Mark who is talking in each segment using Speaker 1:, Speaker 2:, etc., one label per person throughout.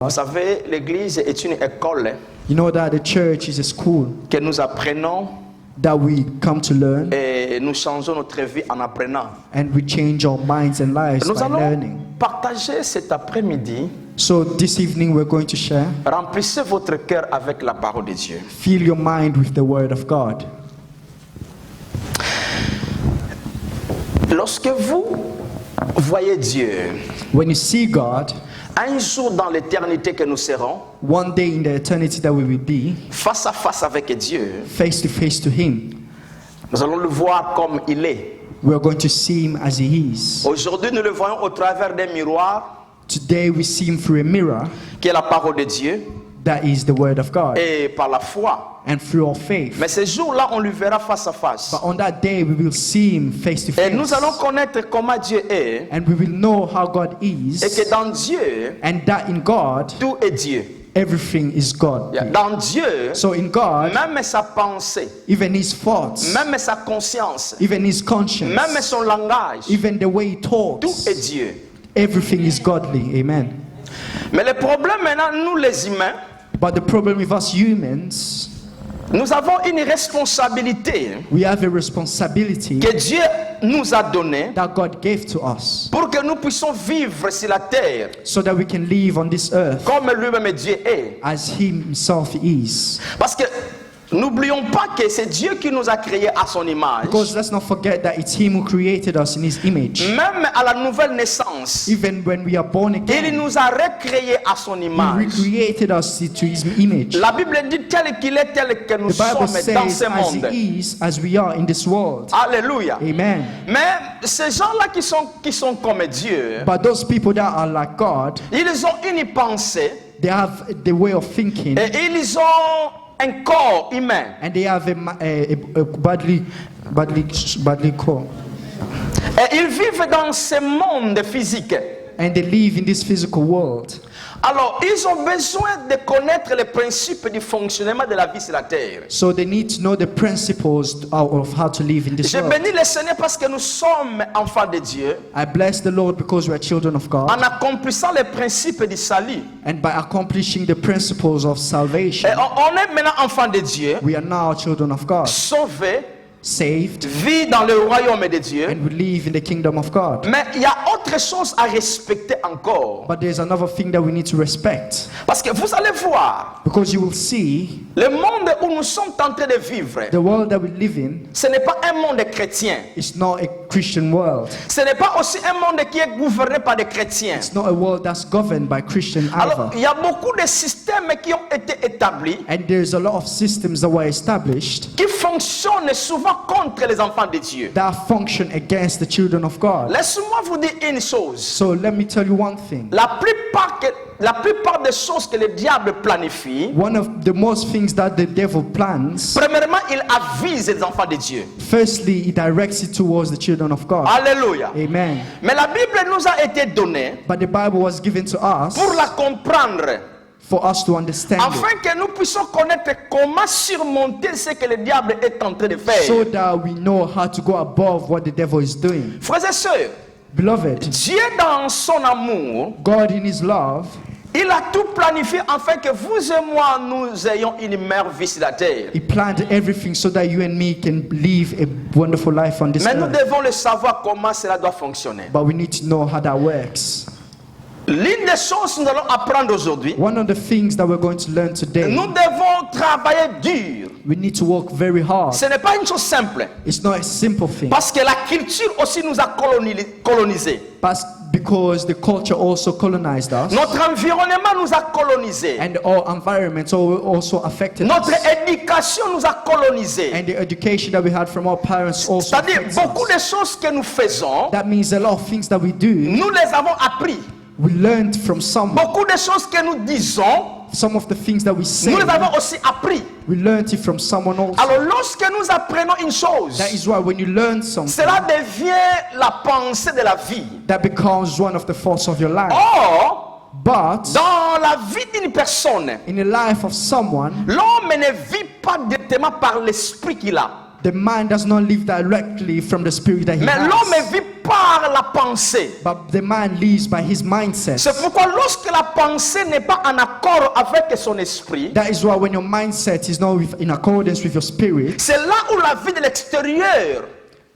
Speaker 1: Vous savez, l'église est une école
Speaker 2: You know that the church is a school
Speaker 1: que nous apprenons
Speaker 2: that we come to learn
Speaker 1: et nous changeons notre vie en apprenant.
Speaker 2: and we change our minds and lives
Speaker 1: Nous
Speaker 2: by
Speaker 1: allons
Speaker 2: learning.
Speaker 1: partager cet après-midi.
Speaker 2: So this evening we're going to share.
Speaker 1: Remplissez votre cœur avec la parole de Dieu.
Speaker 2: Fill your mind with the word of God.
Speaker 1: Lorsque vous voyez Dieu,
Speaker 2: When you see God,
Speaker 1: un jour dans l'éternité que nous serons,
Speaker 2: one day in the eternity that we will be,
Speaker 1: face à face avec Dieu,
Speaker 2: face to Him,
Speaker 1: nous allons le voir comme il est.
Speaker 2: we are going to see Him as He is.
Speaker 1: Aujourd'hui, nous le voyons au travers d'un miroir
Speaker 2: Today we see Him through a mirror,
Speaker 1: qui est la parole de Dieu,
Speaker 2: that is the word of God,
Speaker 1: et par la foi.
Speaker 2: and through our faith.
Speaker 1: Mais ce jour-là, on lui verra face à face.
Speaker 2: But on that day we will see Him face to
Speaker 1: Et nous
Speaker 2: face,
Speaker 1: allons connaître comment Dieu est,
Speaker 2: and we will know how God
Speaker 1: et
Speaker 2: is,
Speaker 1: que dans Dieu,
Speaker 2: and that in God
Speaker 1: tout est Dieu.
Speaker 2: everything is God.
Speaker 1: Dans Dieu,
Speaker 2: So in God,
Speaker 1: même sa pensée,
Speaker 2: even His thoughts,
Speaker 1: même sa conscience,
Speaker 2: even His conscience,
Speaker 1: même son langage,
Speaker 2: even the way He
Speaker 1: tout
Speaker 2: talks,
Speaker 1: est Dieu.
Speaker 2: everything is godly. Amen.
Speaker 1: Mais le problème maintenant, nous les humains,
Speaker 2: But the problem with us humans,
Speaker 1: nous avons une responsabilité
Speaker 2: we have a responsibility
Speaker 1: que Dieu nous a donnée
Speaker 2: that God gave to us
Speaker 1: pour que nous puissions vivre sur la terre
Speaker 2: so that we can live on this earth
Speaker 1: comme lui-même Dieu est.
Speaker 2: as He Himself is.
Speaker 1: Parce que n'oublions pas que c'est Dieu qui nous a créés à son image.
Speaker 2: Because let's not forget that it's Him who created us in His image.
Speaker 1: Même à la nouvelle naissance,
Speaker 2: Even when we are born
Speaker 1: il
Speaker 2: again,
Speaker 1: nous a recréés à son
Speaker 2: He
Speaker 1: image.
Speaker 2: recreated us to His image.
Speaker 1: La Bible dit tel qu'il est, tel que nous
Speaker 2: The Bible
Speaker 1: sommes dans
Speaker 2: says
Speaker 1: ce
Speaker 2: as
Speaker 1: monde.
Speaker 2: He is, as we are in this world.
Speaker 1: Alléluia.
Speaker 2: Amen.
Speaker 1: Mais ces gens-là qui sont comme Dieu,
Speaker 2: But those people that are like God,
Speaker 1: ils ont une pensée
Speaker 2: they have the way of thinking,
Speaker 1: et ils ont un corps humain.
Speaker 2: and they have a badly core,
Speaker 1: Et ils vivent dans ce monde physique.
Speaker 2: and they live in this physical world.
Speaker 1: Alors, ils ont besoin de connaître les principes du fonctionnement de la vie sur la terre.
Speaker 2: So they need to know the principles of how to live in this
Speaker 1: Je
Speaker 2: world.
Speaker 1: bénis le Seigneur parce que nous sommes enfants de Dieu
Speaker 2: I bless the Lord because we are children of God,
Speaker 1: en accomplissant les principes du salut.
Speaker 2: and by accomplishing the principles of
Speaker 1: Et
Speaker 2: salvation,
Speaker 1: on est maintenant enfants de Dieu,
Speaker 2: we are now children of God,
Speaker 1: sauvés,
Speaker 2: saved,
Speaker 1: vivent dans le royaume de Dieu.
Speaker 2: and we live in the kingdom of God.
Speaker 1: Mais il y a autre chose à respecter encore.
Speaker 2: But there's another thing that we need to respect,
Speaker 1: Parce que vous allez voir,
Speaker 2: because you will see
Speaker 1: le monde où nous sommes en train de vivre,
Speaker 2: the world that we live in
Speaker 1: ce n'est pas un monde chrétien.
Speaker 2: is not a Christian world.
Speaker 1: Ce n'est pas aussi un monde qui est gouverné par des chrétiens.
Speaker 2: It's not a world that's governed by Christian
Speaker 1: Alors,
Speaker 2: either.
Speaker 1: il y a beaucoup de systèmes qui ont été établis,
Speaker 2: And there's a lot of systems that were established
Speaker 1: qui fonctionnent souvent contre les enfants de Dieu.
Speaker 2: that function against the children of God.
Speaker 1: Laissez-moi vous dire une chose.
Speaker 2: So let me tell you one thing.
Speaker 1: La plupart des choses que le diable planifie,
Speaker 2: One of the most things that the devil plans,
Speaker 1: premièrement, il avise les enfants de Dieu.
Speaker 2: firstly, he directs it towards the children of God.
Speaker 1: Alléluia.
Speaker 2: Amen.
Speaker 1: Mais la Bible nous a été donnée
Speaker 2: But the Bible was given to us
Speaker 1: pour la comprendre,
Speaker 2: for us to understand it,
Speaker 1: afin que nous puissions connaître comment surmonter ce que le diable est en train de faire.
Speaker 2: so that we know how to go above what the devil is doing.
Speaker 1: Frères et sœurs,
Speaker 2: Beloved,
Speaker 1: Dieu dans son amour,
Speaker 2: God in His love,
Speaker 1: il a tout planifié afin que vous et moi, nous ayons une meilleure vie sur la terre.
Speaker 2: He planned everything so that you and me can live a wonderful life on this
Speaker 1: Mais nous
Speaker 2: earth.
Speaker 1: devons le savoir comment cela doit fonctionner.
Speaker 2: But we need to know how that works.
Speaker 1: L'une des choses que nous allons apprendre aujourd'hui,
Speaker 2: One of the things that we're going to learn today,
Speaker 1: nous devons travailler dur.
Speaker 2: we need to work very hard.
Speaker 1: Ce n'est pas une chose simple.
Speaker 2: It's not a simple thing,
Speaker 1: Parce que la culture aussi nous a colonisés.
Speaker 2: but because the culture also colonized us,
Speaker 1: Notre environnement nous a colonisés.
Speaker 2: and our environment also affected
Speaker 1: Notre
Speaker 2: us,
Speaker 1: éducation nous a colonisés.
Speaker 2: and the education that we had from our parents also
Speaker 1: C'est-à-dire,
Speaker 2: affects
Speaker 1: beaucoup
Speaker 2: us.
Speaker 1: de choses que nous faisons,
Speaker 2: That means a lot of things that we do,
Speaker 1: nous les avons appris.
Speaker 2: we learned from someone.
Speaker 1: Beaucoup de choses que nous disons,
Speaker 2: Some of the things that we say,
Speaker 1: nous les avons aussi appris.
Speaker 2: we learned it from someone else.
Speaker 1: Alors, lorsque nous apprenons une chose,
Speaker 2: That is why when you learn something,
Speaker 1: cela devient la pensée de la vie.
Speaker 2: that becomes one of the thoughts of your life.
Speaker 1: Or,
Speaker 2: But
Speaker 1: dans la vie d'une personne,
Speaker 2: in the life of someone,
Speaker 1: l'homme ne vit pas directement par l'esprit qu'il a.
Speaker 2: The man does not live directly from the spirit that he
Speaker 1: mais l'homme
Speaker 2: has,
Speaker 1: vit par la pensée.
Speaker 2: but the man lives by his mindset.
Speaker 1: C'est pourquoi lorsque la pensée n'est pas en accord avec son esprit,
Speaker 2: That is why when your mindset is not in accordance with your spirit,
Speaker 1: c'est là où la vie de l'extérieur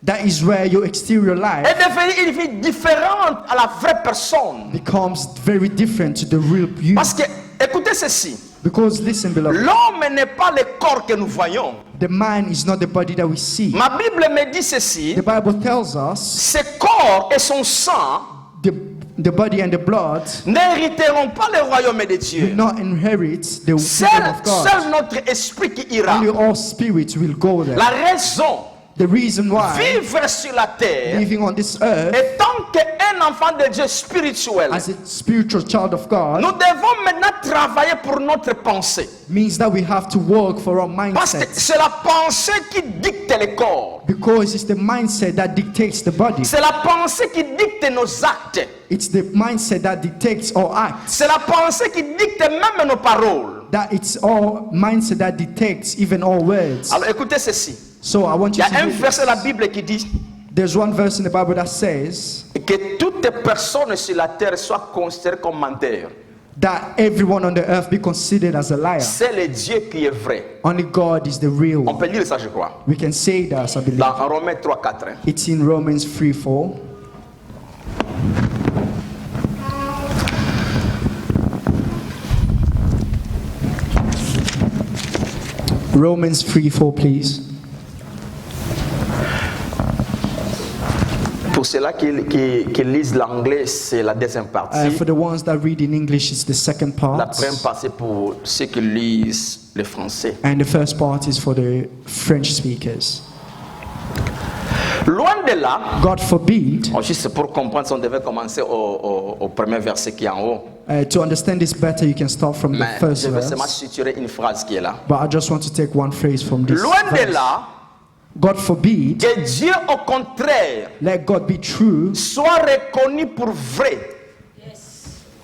Speaker 2: that is where your exterior life
Speaker 1: est devenue une vie différente à la vraie personne.
Speaker 2: becomes very different to the real you.
Speaker 1: Parce que, écoutez ceci,
Speaker 2: Because listen, beloved,
Speaker 1: l'homme n'est pas le corps que nous voyons.
Speaker 2: the man is not the body that we see.
Speaker 1: Ma Bible me dit ceci,
Speaker 2: The Bible tells us
Speaker 1: ce corps et son sang
Speaker 2: the body and the blood
Speaker 1: n'hériteront pas le royaume de
Speaker 2: will
Speaker 1: Dieu.
Speaker 2: not inherit the
Speaker 1: Seul,
Speaker 2: kingdom of God.
Speaker 1: seul notre esprit qui ira.
Speaker 2: Only all spirits will go there.
Speaker 1: La raison,
Speaker 2: The reason why
Speaker 1: vivre sur la terre,
Speaker 2: living on this earth
Speaker 1: étant qu'un enfant de Dieu spirituel,
Speaker 2: as a spiritual child of God
Speaker 1: nous devons maintenant travailler pour notre pensée.
Speaker 2: means that we have to work for our
Speaker 1: Parce que
Speaker 2: mindset,
Speaker 1: c'est la pensée qui dicte le corps.
Speaker 2: because it's the mindset that dictates the body.
Speaker 1: C'est la pensée qui dicte nos actes.
Speaker 2: It's the mindset that dictates our acts.
Speaker 1: C'est la pensée qui dicte même nos paroles.
Speaker 2: That it's our mindset that dictates even our words.
Speaker 1: Alors écoutez ceci.
Speaker 2: So I want
Speaker 1: Il y
Speaker 2: you
Speaker 1: a
Speaker 2: to
Speaker 1: un
Speaker 2: hear
Speaker 1: verset de la
Speaker 2: this.
Speaker 1: Bible qui dit
Speaker 2: There's one verse in the Bible that says
Speaker 1: que toutes personnes sur la terre soient considérées comme menteurs.
Speaker 2: that everyone on the earth be considered as a liar.
Speaker 1: C'est le Dieu qui est vrai.
Speaker 2: Only God is the real
Speaker 1: On
Speaker 2: one.
Speaker 1: peut lire ça, je crois.
Speaker 2: We can say that, I believe.
Speaker 1: Dans Romains 3, 4.
Speaker 2: It's in Romans 3:4. Romans 3:4, please.
Speaker 1: Pour ceux-là qui lisent l'anglais, c'est la deuxième partie.
Speaker 2: For the ones that read in English, it's the second
Speaker 1: La
Speaker 2: part.
Speaker 1: première partie pour ceux qui lisent le français.
Speaker 2: And the first part is for the French speakers.
Speaker 1: Loin de là,
Speaker 2: God forbid,
Speaker 1: juste pour comprendre, si on devait commencer au premier verset qui est en haut.
Speaker 2: to understand this better, you can start from the
Speaker 1: Mais
Speaker 2: first
Speaker 1: je vais seulement
Speaker 2: verse.
Speaker 1: suturer une phrase qui est là.
Speaker 2: But I just want to take one phrase from this
Speaker 1: Loin de
Speaker 2: verse.
Speaker 1: là,
Speaker 2: God forbid,
Speaker 1: que Dieu au contraire
Speaker 2: let God be true,
Speaker 1: soit reconnu pour vrai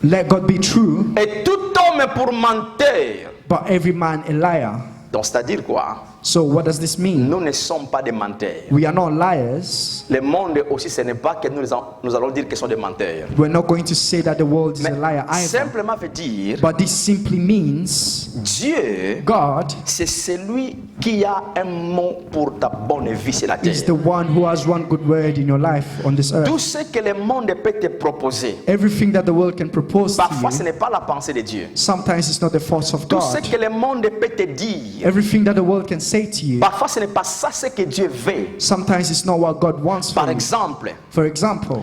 Speaker 2: let God be true,
Speaker 1: et tout homme pour menteur.
Speaker 2: but every man a liar.
Speaker 1: Donc c'est-à-dire quoi?
Speaker 2: So what does this mean?
Speaker 1: Nous ne sommes pas des menteurs.
Speaker 2: We are not liars.
Speaker 1: Le monde aussi, ce n'est pas que nous allons dire qu'ils sont des menteurs.
Speaker 2: We're not going to say that the world is
Speaker 1: Mais
Speaker 2: a liar either.
Speaker 1: simplement veut dire,
Speaker 2: But this simply means
Speaker 1: Dieu,
Speaker 2: God
Speaker 1: c'est celui qui a un mot pour ta bonne vie sur la
Speaker 2: is the
Speaker 1: terre.
Speaker 2: one who has one good word in your life on this
Speaker 1: Tout
Speaker 2: earth.
Speaker 1: ce que le monde peut te proposer,
Speaker 2: Everything that the world can propose to
Speaker 1: parfois ce
Speaker 2: you,
Speaker 1: n'est pas la pensée de Dieu.
Speaker 2: sometimes it's not the thoughts of
Speaker 1: Tout ce
Speaker 2: God.
Speaker 1: que le monde peut te dire,
Speaker 2: Everything that the world can say to you,
Speaker 1: parfois ce n'est pas ça ce que Dieu veut.
Speaker 2: sometimes it's not what God wants
Speaker 1: Par
Speaker 2: for you.
Speaker 1: exemple,
Speaker 2: For example,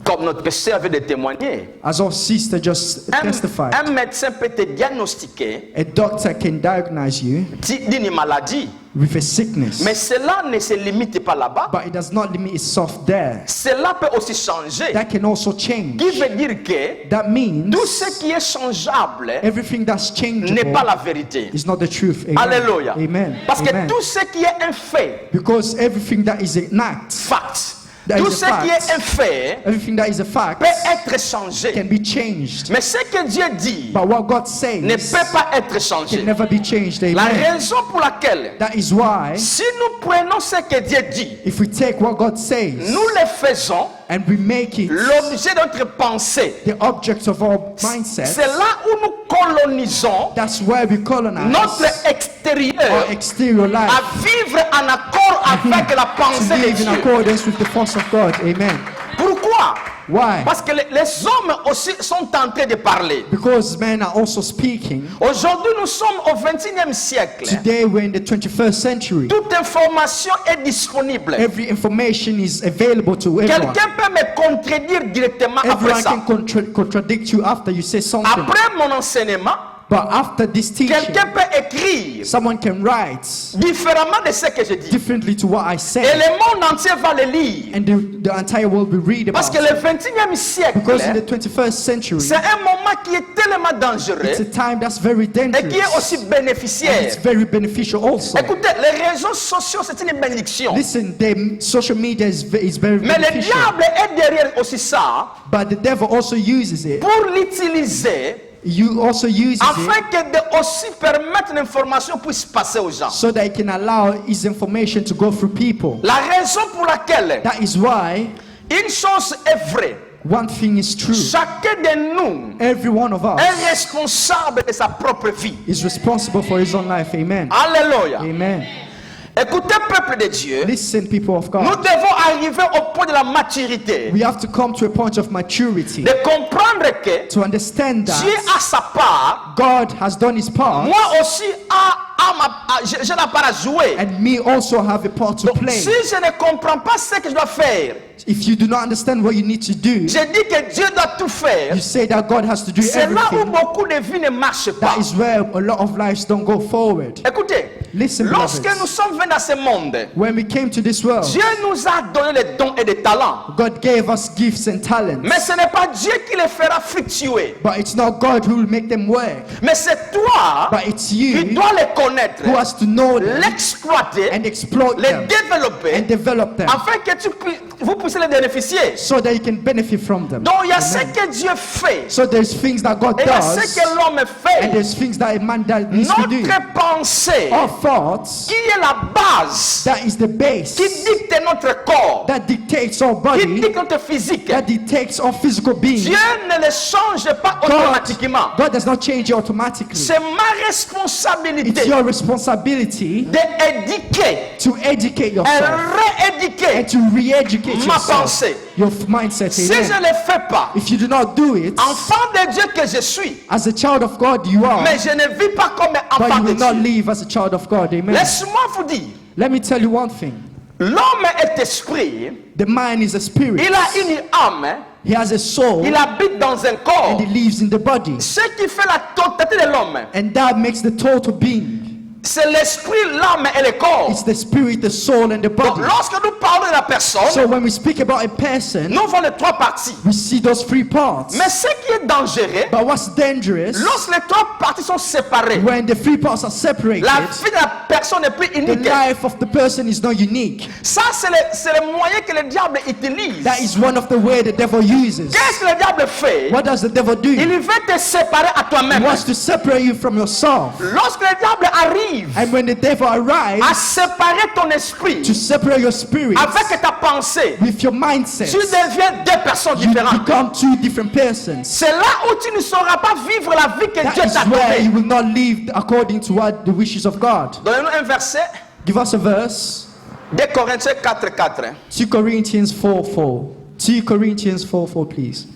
Speaker 1: comme notre sœur vient de témoigner,
Speaker 2: as our sister just testified,
Speaker 1: un médecin peut te diagnostiquer
Speaker 2: a doctor can diagnose you
Speaker 1: d'une maladie,
Speaker 2: with a sickness,
Speaker 1: mais cela ne se limite pas là-bas.
Speaker 2: but it does not limit itself there.
Speaker 1: Cela peut aussi changer.
Speaker 2: That can also change.
Speaker 1: Qui veut dire que
Speaker 2: That means
Speaker 1: tout ce qui est changeable
Speaker 2: everything that's
Speaker 1: n'est pas
Speaker 2: changeable
Speaker 1: la vérité.
Speaker 2: is not the truth. Amen.
Speaker 1: Alléluia.
Speaker 2: Amen.
Speaker 1: Parce que
Speaker 2: Amen.
Speaker 1: tout ce qui est un fait,
Speaker 2: Because everything that is an act,
Speaker 1: fact,
Speaker 2: That
Speaker 1: tout
Speaker 2: is
Speaker 1: ce
Speaker 2: a
Speaker 1: qui
Speaker 2: fact.
Speaker 1: est un fait
Speaker 2: everything that is a fact
Speaker 1: peut être changé.
Speaker 2: can be changed.
Speaker 1: Mais ce que Dieu dit
Speaker 2: But what God says
Speaker 1: ne peut pas être
Speaker 2: can
Speaker 1: changé.
Speaker 2: never be changed.
Speaker 1: La
Speaker 2: Amen.
Speaker 1: raison pour laquelle,
Speaker 2: That is why
Speaker 1: si nous prenons ce que Dieu dit,
Speaker 2: if we take what God says
Speaker 1: nous le faisons,
Speaker 2: and we make it
Speaker 1: l'objet de notre pensée.
Speaker 2: the object of our mindset,
Speaker 1: C'est là où nous colonisons
Speaker 2: that's where we colonize
Speaker 1: notre extérieur
Speaker 2: our exterior life
Speaker 1: à vivre en accord avec la
Speaker 2: to
Speaker 1: pensée de
Speaker 2: live in
Speaker 1: Dieu.
Speaker 2: accordance with the thoughts of God. Amen.
Speaker 1: Pourquoi?
Speaker 2: Why?
Speaker 1: Parce que les hommes aussi sont en train de parler.
Speaker 2: Because men are also speaking.
Speaker 1: Aujourd'hui, nous sommes au 21e siècle.
Speaker 2: Today we're in the 21st century.
Speaker 1: Toute information est disponible.
Speaker 2: Every information is available to everyone.
Speaker 1: Quelqu'un peut me contredire directement après
Speaker 2: Everyone
Speaker 1: ça.
Speaker 2: can contradict you after you say something.
Speaker 1: Après mon enseignement,
Speaker 2: But after this teaching,
Speaker 1: quelqu'un peut écrire
Speaker 2: someone can write
Speaker 1: différemment de ce que je dis.
Speaker 2: differently to what I
Speaker 1: Et
Speaker 2: say.
Speaker 1: le monde entier va le lire.
Speaker 2: And the entire world will read
Speaker 1: Parce
Speaker 2: about
Speaker 1: que
Speaker 2: it.
Speaker 1: le 21e siècle,
Speaker 2: Because in the 21st century,
Speaker 1: c'est un moment qui est tellement dangereux
Speaker 2: it's a time that's very
Speaker 1: et qui est
Speaker 2: dangerous.
Speaker 1: aussi
Speaker 2: And
Speaker 1: bénéficiaire.
Speaker 2: it's very beneficial also.
Speaker 1: Écoutez, les réseaux sociaux, c'est une bénédiction.
Speaker 2: Listen, the social media is very
Speaker 1: Mais le
Speaker 2: beneficial.
Speaker 1: diable est derrière aussi ça
Speaker 2: But the devil also uses it
Speaker 1: pour l'utiliser
Speaker 2: you also use
Speaker 1: afin
Speaker 2: it
Speaker 1: que de aussi permettre l'information puisse passer aux gens.
Speaker 2: so that it can allow his information to go through people.
Speaker 1: La raison pour laquelle
Speaker 2: That is why
Speaker 1: une chose est vraie,
Speaker 2: one thing is true.
Speaker 1: chacun de nous
Speaker 2: Every one of us
Speaker 1: est responsable de sa propre vie.
Speaker 2: is responsible for his own life. Amen.
Speaker 1: Alléluia.
Speaker 2: Amen.
Speaker 1: Écoutez, peuple de Dieu,
Speaker 2: Listen, people of
Speaker 1: nous
Speaker 2: God.
Speaker 1: devons arriver au point de la maturité,
Speaker 2: We have to come to a point of maturity
Speaker 1: de comprendre que
Speaker 2: to understand
Speaker 1: Dieu
Speaker 2: that
Speaker 1: a sa part,
Speaker 2: God has done his part
Speaker 1: moi aussi j'ai la part à jouer.
Speaker 2: and me also have a part to
Speaker 1: Donc,
Speaker 2: play.
Speaker 1: si je ne comprends pas ce que je dois faire,
Speaker 2: If you do not understand what you need to do,
Speaker 1: je dis que Dieu doit tout faire.
Speaker 2: you say that God has to do
Speaker 1: C'est là où
Speaker 2: everything.
Speaker 1: beaucoup de vies ne marchent pas.
Speaker 2: That is where a lot of lives don't go forward.
Speaker 1: Écoutez,
Speaker 2: Listen,
Speaker 1: lorsque
Speaker 2: beloveds.
Speaker 1: nous sommes venus dans ce monde,
Speaker 2: When we came to this world,
Speaker 1: Dieu nous a donné les dons et des talents.
Speaker 2: God gave us gifts and talents.
Speaker 1: Mais ce n'est pas Dieu qui les fera fructuer.
Speaker 2: But it's not God who will make them work.
Speaker 1: Mais c'est toi
Speaker 2: But it's
Speaker 1: qui
Speaker 2: you
Speaker 1: dois les connaître,
Speaker 2: who has to know them
Speaker 1: l'exploiter,
Speaker 2: and exploit
Speaker 1: les
Speaker 2: them
Speaker 1: développer,
Speaker 2: and develop them
Speaker 1: afin que vous puissiez les bénéficier.
Speaker 2: so that you can benefit from them.
Speaker 1: Donc il y a ce
Speaker 2: Amen.
Speaker 1: que Dieu fait
Speaker 2: So there's things that God
Speaker 1: et il y a ce
Speaker 2: does
Speaker 1: que l'homme
Speaker 2: and
Speaker 1: fait.
Speaker 2: there's things that a man that needs to do.
Speaker 1: Notre pensée,
Speaker 2: Our thoughts,
Speaker 1: qui est la base,
Speaker 2: that is the base
Speaker 1: qui dicte notre corps,
Speaker 2: that dictates our
Speaker 1: qui
Speaker 2: body,
Speaker 1: dicte notre physique.
Speaker 2: that dictates our physical being.
Speaker 1: Dieu ne les change pas
Speaker 2: God,
Speaker 1: automatiquement.
Speaker 2: God does not change it automatically.
Speaker 1: C'est ma
Speaker 2: It's
Speaker 1: responsabilité
Speaker 2: your responsibility
Speaker 1: d'éduquer
Speaker 2: to educate
Speaker 1: et
Speaker 2: yourself
Speaker 1: rééduquer
Speaker 2: and to re-educate
Speaker 1: ma
Speaker 2: yourself,
Speaker 1: pensée.
Speaker 2: your mindset.
Speaker 1: Si je
Speaker 2: Amen.
Speaker 1: ne le fais pas,
Speaker 2: If you do not do it,
Speaker 1: enfant de Dieu que je suis,
Speaker 2: as a child of God you are,
Speaker 1: mais je ne vis pas comme
Speaker 2: but
Speaker 1: enfant
Speaker 2: you
Speaker 1: de
Speaker 2: will not
Speaker 1: Dieu.
Speaker 2: live as a child of God. Amen.
Speaker 1: Laisse-moi vous dire,
Speaker 2: Let me tell you one thing.
Speaker 1: l'homme est esprit,
Speaker 2: The mind is a spirit.
Speaker 1: il a une âme,
Speaker 2: He has a soul
Speaker 1: il habite dans un corps.
Speaker 2: and he lives in the body.
Speaker 1: Ce qui fait la totalité de l'homme,
Speaker 2: And that makes the total being.
Speaker 1: c'est l'esprit, l'âme et le corps.
Speaker 2: It's the spirit, the soul, and the
Speaker 1: Donc,
Speaker 2: body.
Speaker 1: lorsque nous parlons de la personne,
Speaker 2: So when we speak about a person,
Speaker 1: nous voyons les trois parties.
Speaker 2: we see those three parts.
Speaker 1: Mais ce qui est dangereux,
Speaker 2: But what's dangerous,
Speaker 1: lorsque les trois parties sont séparées,
Speaker 2: when the three parts are separated,
Speaker 1: la vie de la personne n'est plus
Speaker 2: the
Speaker 1: unique.
Speaker 2: life of the person is not unique.
Speaker 1: Ça, c'est le moyen que le diable utilise.
Speaker 2: That is one of the way the devil uses.
Speaker 1: Qu'est-ce que le diable fait?
Speaker 2: What does the devil do?
Speaker 1: Il veut te séparer à
Speaker 2: He
Speaker 1: toi-même.
Speaker 2: wants to separate you from yourself.
Speaker 1: Lorsque le diable arrive
Speaker 2: And when the devil
Speaker 1: à
Speaker 2: arrives
Speaker 1: séparer ton esprit
Speaker 2: to separate your spirit
Speaker 1: avec ta pensée,
Speaker 2: with your mindset,
Speaker 1: tu deviens deux personnes
Speaker 2: you
Speaker 1: différentes.
Speaker 2: become two different persons.
Speaker 1: C'est là où tu ne sauras pas vivre la vie que
Speaker 2: That
Speaker 1: Dieu
Speaker 2: is
Speaker 1: t'a
Speaker 2: where you
Speaker 1: donnée.
Speaker 2: will not live according to what the wishes of God.
Speaker 1: Donnez-nous un verset.
Speaker 2: Give us a verse.
Speaker 1: 2 Corinthiens 4:4.
Speaker 2: 2 Corinthians 4:4. 2 Corinthians 4:4, please.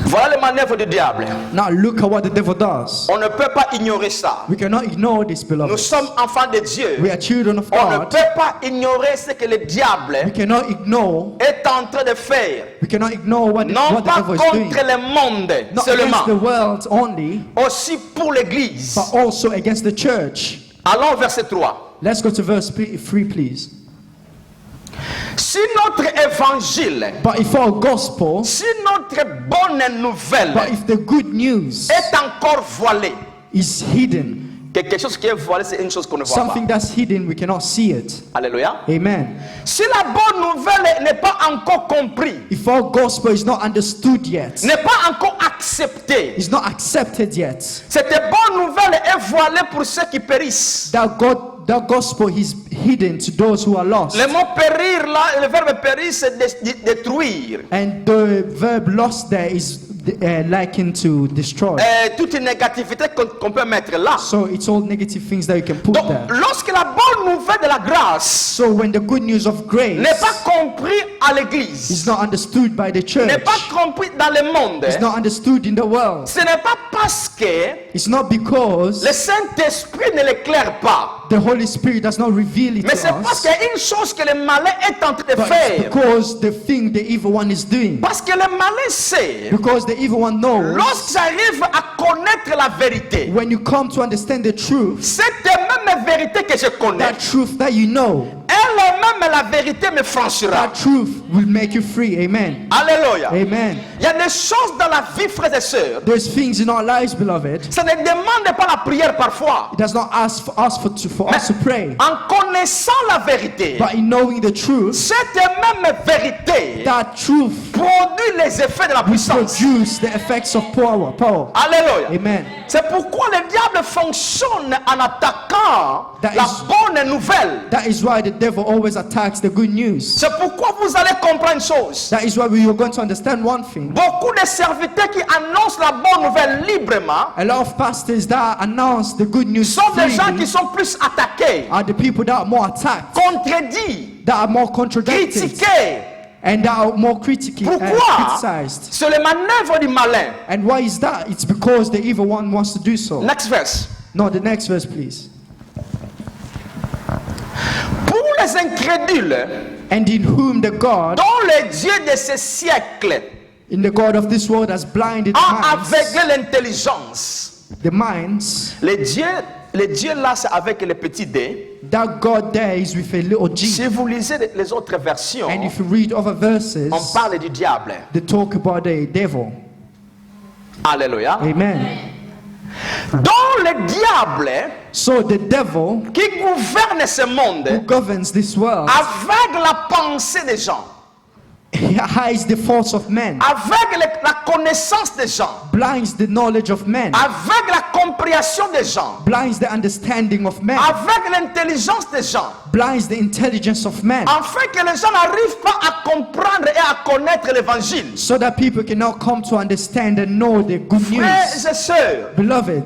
Speaker 1: Voilà les manœuvres du diable.
Speaker 2: Now look at what the devil does.
Speaker 1: On ne peut pas ignorer ça.
Speaker 2: We cannot ignore this,
Speaker 1: Nous
Speaker 2: beloved.
Speaker 1: sommes enfants de Dieu.
Speaker 2: We are children of
Speaker 1: On ne
Speaker 2: God.
Speaker 1: peut pas ignorer ce que le diable
Speaker 2: We cannot ignore.
Speaker 1: est en train de faire.
Speaker 2: We cannot ignore what
Speaker 1: Non
Speaker 2: the
Speaker 1: pas
Speaker 2: devil is doing.
Speaker 1: contre le monde
Speaker 2: Not against the
Speaker 1: seulement,
Speaker 2: world only,
Speaker 1: aussi pour l'église.
Speaker 2: but also against the church.
Speaker 1: Allons au verset 3.
Speaker 2: Let's go to verse 3, please.
Speaker 1: Si notre évangile,
Speaker 2: But if our gospel,
Speaker 1: si notre bonne nouvelle
Speaker 2: but if the good news
Speaker 1: est encore voilée,
Speaker 2: is hidden,
Speaker 1: quelque chose qui est voilé, c'est une chose qu'on ne voit
Speaker 2: something
Speaker 1: pas.
Speaker 2: that's hidden, we cannot see it.
Speaker 1: Alléluia.
Speaker 2: Amen.
Speaker 1: Si la bonne nouvelle n'est pas encore comprise,
Speaker 2: If our gospel is not understood yet,
Speaker 1: n'est pas encore acceptée,
Speaker 2: is not accepted yet,
Speaker 1: cette bonne nouvelle est voilée pour ceux qui périssent.
Speaker 2: that gospel is hidden to those who are lost.
Speaker 1: Le mot périr là, le verbe périr, c'est détruire.
Speaker 2: And the verb lost there is likened to destroy.
Speaker 1: Toute une négativité qu'on peut mettre là.
Speaker 2: So it's all negative things that you can put
Speaker 1: Donc,
Speaker 2: there.
Speaker 1: lorsque la bonne nouvelle de la grâce
Speaker 2: So when the good news of grace
Speaker 1: n'est pas compris à l'église,
Speaker 2: is not understood by the church,
Speaker 1: n'est pas compris dans le monde,
Speaker 2: it's not understood in the world,
Speaker 1: ce n'est pas parce que
Speaker 2: it's not because
Speaker 1: le Saint-Esprit ne l'éclaire pas,
Speaker 2: the Holy Spirit does not reveal it
Speaker 1: mais
Speaker 2: to
Speaker 1: c'est parce
Speaker 2: us,
Speaker 1: qu'il y a une chose que le malin est en train de
Speaker 2: but it's
Speaker 1: faire.
Speaker 2: because the thing the evil one is doing.
Speaker 1: Parce que le malin sait,
Speaker 2: Because the evil one knows,
Speaker 1: lorsqu'il arrive à connaître la vérité,
Speaker 2: when you come to understand the truth,
Speaker 1: cette même vérité que je connais,
Speaker 2: that truth that you know,
Speaker 1: elle-même la vérité me franchira.
Speaker 2: that truth will make you free. Amen.
Speaker 1: Alléluia.
Speaker 2: Amen.
Speaker 1: Il y a des choses dans la vie, frères et sœurs.
Speaker 2: There's things in our lives, beloved.
Speaker 1: Ça ne demande pas la prière parfois.
Speaker 2: It does not ask for us for us to pray,
Speaker 1: En connaissant la vérité,
Speaker 2: but in knowing the truth,
Speaker 1: cette même vérité
Speaker 2: that truth
Speaker 1: produit les effets de la puissance.
Speaker 2: produce the effects of power.
Speaker 1: Alléluia.
Speaker 2: Amen.
Speaker 1: C'est pourquoi le diable fonctionne en attaquant
Speaker 2: That
Speaker 1: la
Speaker 2: is-
Speaker 1: bonne nouvelle.
Speaker 2: That is why the devil always attacks the good news.
Speaker 1: C'est pourquoi vous allez comprendre une chose.
Speaker 2: That is why we are going to understand one thing.
Speaker 1: Beaucoup de serviteurs qui annoncent la bonne nouvelle librement
Speaker 2: A lot of pastors that announce the good news
Speaker 1: sont des gens
Speaker 2: freely
Speaker 1: qui sont plus attaqués,
Speaker 2: are the people that are more attacked,
Speaker 1: contredits,
Speaker 2: that are more contradicted,
Speaker 1: critiqués.
Speaker 2: and that are more criticized.
Speaker 1: C'est le manœuvre du malin.
Speaker 2: And why is that? It's because the evil one wants to do so.
Speaker 1: Next verse.
Speaker 2: No, the next verse, please.
Speaker 1: Pour les incrédules,
Speaker 2: And in whom the God,
Speaker 1: dont le Dieu de ce siècle
Speaker 2: in the God of this world has blinded
Speaker 1: a
Speaker 2: minds,
Speaker 1: aveuglé l'intelligence.
Speaker 2: the minds,
Speaker 1: Le Dieu là, c'est avec le petit d.
Speaker 2: that God there is with a little g.
Speaker 1: Si vous lisez les autres versions,
Speaker 2: And if you read other verses,
Speaker 1: on parle du diable.
Speaker 2: they talk about the devil.
Speaker 1: Alléluia.
Speaker 2: Amen.
Speaker 1: Dont le diable
Speaker 2: So the devil
Speaker 1: qui gouverne ce
Speaker 2: who
Speaker 1: monde
Speaker 2: governs this world,
Speaker 1: aveugle la pensée des gens,
Speaker 2: he hides the thoughts of men,
Speaker 1: aveugle la connaissance des gens,
Speaker 2: blinds the knowledge of men,
Speaker 1: aveugle la compréhension des gens,
Speaker 2: blinds the understanding of men,
Speaker 1: aveugle l'intelligence des gens,
Speaker 2: blinds the intelligence of men,
Speaker 1: afin que les gens n'arrivent pas à comprendre et à connaître l'évangile.
Speaker 2: so that people can now come to understand and know the good
Speaker 1: Frères
Speaker 2: news.
Speaker 1: et sœurs,
Speaker 2: Beloved,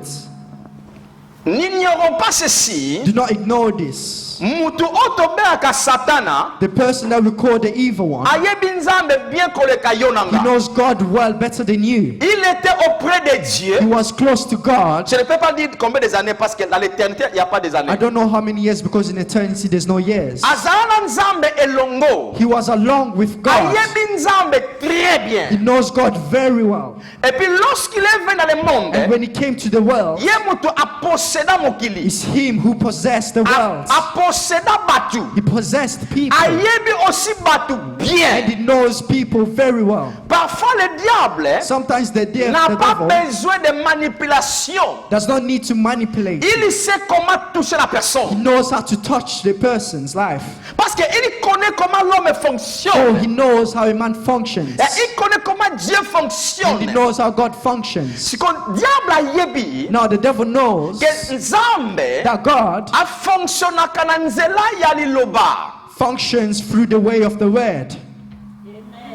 Speaker 1: n'ignorons pas ceci.
Speaker 2: do not ignore this.
Speaker 1: Mutu otobeaka satana
Speaker 2: The person that we call the evil one,
Speaker 1: ayebi nzambe bien koleka yo
Speaker 2: he
Speaker 1: nanga.
Speaker 2: knows God well better than you.
Speaker 1: Il était auprès de Dieu.
Speaker 2: He was close to God.
Speaker 1: Je ne peux pas dire combien des années parce que dans l'éternité il n'y a pas des
Speaker 2: I
Speaker 1: années.
Speaker 2: don't know how many years, because in eternity there's no years.
Speaker 1: Azana nzambe elongo.
Speaker 2: He was along with God.
Speaker 1: Ayebi nzambe très
Speaker 2: He
Speaker 1: bien.
Speaker 2: knows God very well.
Speaker 1: Et puis lorsqu'il est venu dans le monde,
Speaker 2: And when he came to the world,
Speaker 1: ye mutu aposséda mokili.
Speaker 2: it's him who possessed the world.
Speaker 1: Aposséda batu.
Speaker 2: He possessed people.
Speaker 1: Ayebi aussi batu
Speaker 2: And
Speaker 1: bien.
Speaker 2: he knows people very well.
Speaker 1: Parfois le diable
Speaker 2: Sometimes the
Speaker 1: n'a pas
Speaker 2: devil
Speaker 1: besoin de manipulation.
Speaker 2: does not need to manipulate.
Speaker 1: Il sait comment toucher la
Speaker 2: He
Speaker 1: personne.
Speaker 2: knows how to touch the person's life.
Speaker 1: Parce qu'il connaît comment l'homme
Speaker 2: Oh,
Speaker 1: fonctionne.
Speaker 2: he knows how a man functions.
Speaker 1: Et il connaît comment Dieu
Speaker 2: And he
Speaker 1: fonctionne.
Speaker 2: knows how God functions.
Speaker 1: Si le diable a yebi
Speaker 2: Now the devil knows
Speaker 1: que nzambe
Speaker 2: that God
Speaker 1: a fonctionnaka na nzela ya liloba.
Speaker 2: functions through the way of the word.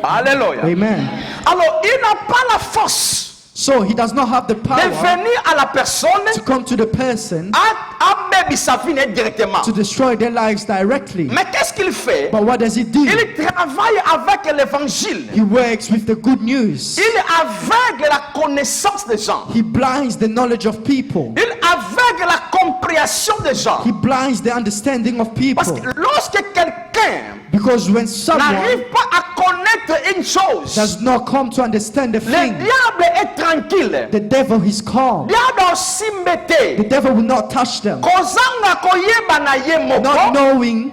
Speaker 1: Alléluia.
Speaker 2: Amen.
Speaker 1: Alors il n'a pas la force
Speaker 2: So he does not have the
Speaker 1: de
Speaker 2: power
Speaker 1: venir à la personne
Speaker 2: to come to the person
Speaker 1: à baby sa vie directement.
Speaker 2: to destroy their lives directly.
Speaker 1: Mais qu'est-ce qu'il fait?
Speaker 2: But what does he do?
Speaker 1: Il travaille avec l'évangile.
Speaker 2: He works with the good news.
Speaker 1: Il aveugle la connaissance des gens.
Speaker 2: He blinds the knowledge of people.
Speaker 1: Il aveugle la compréhension des gens.
Speaker 2: He blinds the understanding of
Speaker 1: Parce
Speaker 2: people.
Speaker 1: que lorsque quelqu'un
Speaker 2: Because when someone
Speaker 1: n'arrive pas à connaître une chose,
Speaker 2: does not come to understand the
Speaker 1: le
Speaker 2: thing,
Speaker 1: diable est tranquille.
Speaker 2: the devil is calm.
Speaker 1: Le diable aussi
Speaker 2: The
Speaker 1: mette.
Speaker 2: devil will not touch them.
Speaker 1: Kozanga koyeba na ye
Speaker 2: Not
Speaker 1: moko.
Speaker 2: knowing,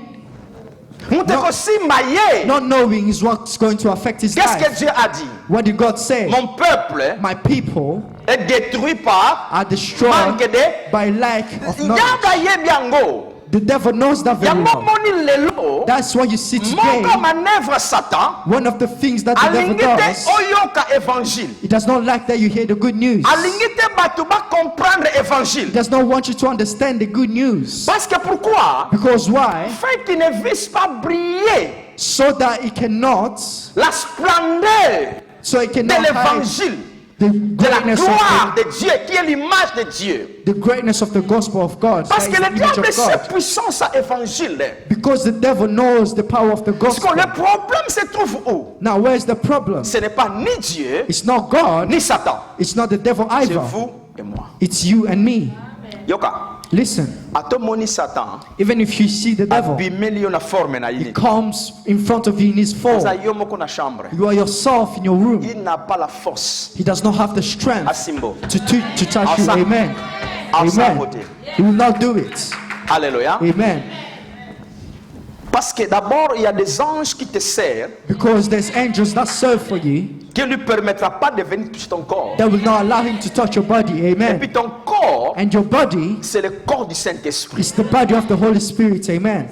Speaker 1: Mute kosimba ye.
Speaker 2: not knowing is what's going to affect his
Speaker 1: Qu'est-ce que
Speaker 2: life.
Speaker 1: Dieu a dit?
Speaker 2: What did God say?
Speaker 1: Mon peuple
Speaker 2: My people
Speaker 1: est détruit par
Speaker 2: are destroyed
Speaker 1: manque de.
Speaker 2: by lack of knowledge.
Speaker 1: Diable yebi yango.
Speaker 2: The devil knows that very
Speaker 1: Yango
Speaker 2: well.
Speaker 1: moni lelo.
Speaker 2: That's why you see today,
Speaker 1: Moko manœuvre Satan.
Speaker 2: one of the things that the devil
Speaker 1: Alingi te
Speaker 2: does,
Speaker 1: oyoka évangile.
Speaker 2: he does not like that you hear the good news.
Speaker 1: Alingi te batu ba comprendre
Speaker 2: He
Speaker 1: évangile.
Speaker 2: does not want you to understand the good news.
Speaker 1: Parce que pourquoi?
Speaker 2: Because why?
Speaker 1: Afin qu'il ne vise pas briller
Speaker 2: So that he cannot,
Speaker 1: la splendeur
Speaker 2: so he
Speaker 1: de
Speaker 2: cannot hide
Speaker 1: l'évangile,
Speaker 2: the
Speaker 1: de la
Speaker 2: greatness
Speaker 1: gloire
Speaker 2: of
Speaker 1: de Dieu, qui est l'image de Dieu.
Speaker 2: the greatness of the gospel of God.
Speaker 1: Parce
Speaker 2: That
Speaker 1: que
Speaker 2: is
Speaker 1: le
Speaker 2: the image
Speaker 1: diable
Speaker 2: of
Speaker 1: sait
Speaker 2: God.
Speaker 1: puissance à évangile.
Speaker 2: Because the devil knows the power of the
Speaker 1: Parce que
Speaker 2: gospel.
Speaker 1: le problème se trouve où?
Speaker 2: Now, where's the problem?
Speaker 1: Ce n'est pas ni Dieu,
Speaker 2: It's not God,
Speaker 1: ni Satan.
Speaker 2: it's not the devil
Speaker 1: C'est
Speaker 2: either.
Speaker 1: vous et moi.
Speaker 2: It's you and me.
Speaker 1: Yoka.
Speaker 2: Listen,
Speaker 1: Atomoni Satan.
Speaker 2: even if you see the devil,
Speaker 1: Abimeli yo na forme na
Speaker 2: he
Speaker 1: ili.
Speaker 2: comes in front of you in his form.
Speaker 1: Za yo moko na chambre.
Speaker 2: You are yourself in your room.
Speaker 1: Il n'a pas la force.
Speaker 2: He does not have the strength
Speaker 1: Asimbo.
Speaker 2: to touch you.
Speaker 1: Asa-
Speaker 2: Amen.
Speaker 1: Asa
Speaker 2: Amen.
Speaker 1: côté.
Speaker 2: He will not do it.
Speaker 1: Alléluia.
Speaker 2: Amen.
Speaker 1: Parce que d'abord, il y a des anges qui te servent,
Speaker 2: Because there's angels that serve for you
Speaker 1: qui ne lui permettra pas de venir toucher ton corps.
Speaker 2: that will not allow him to touch your body.
Speaker 1: Et puis
Speaker 2: Amen.
Speaker 1: ton corps,
Speaker 2: And your body
Speaker 1: c'est le corps du Saint-Esprit.
Speaker 2: is the body of the Holy Spirit. Amen.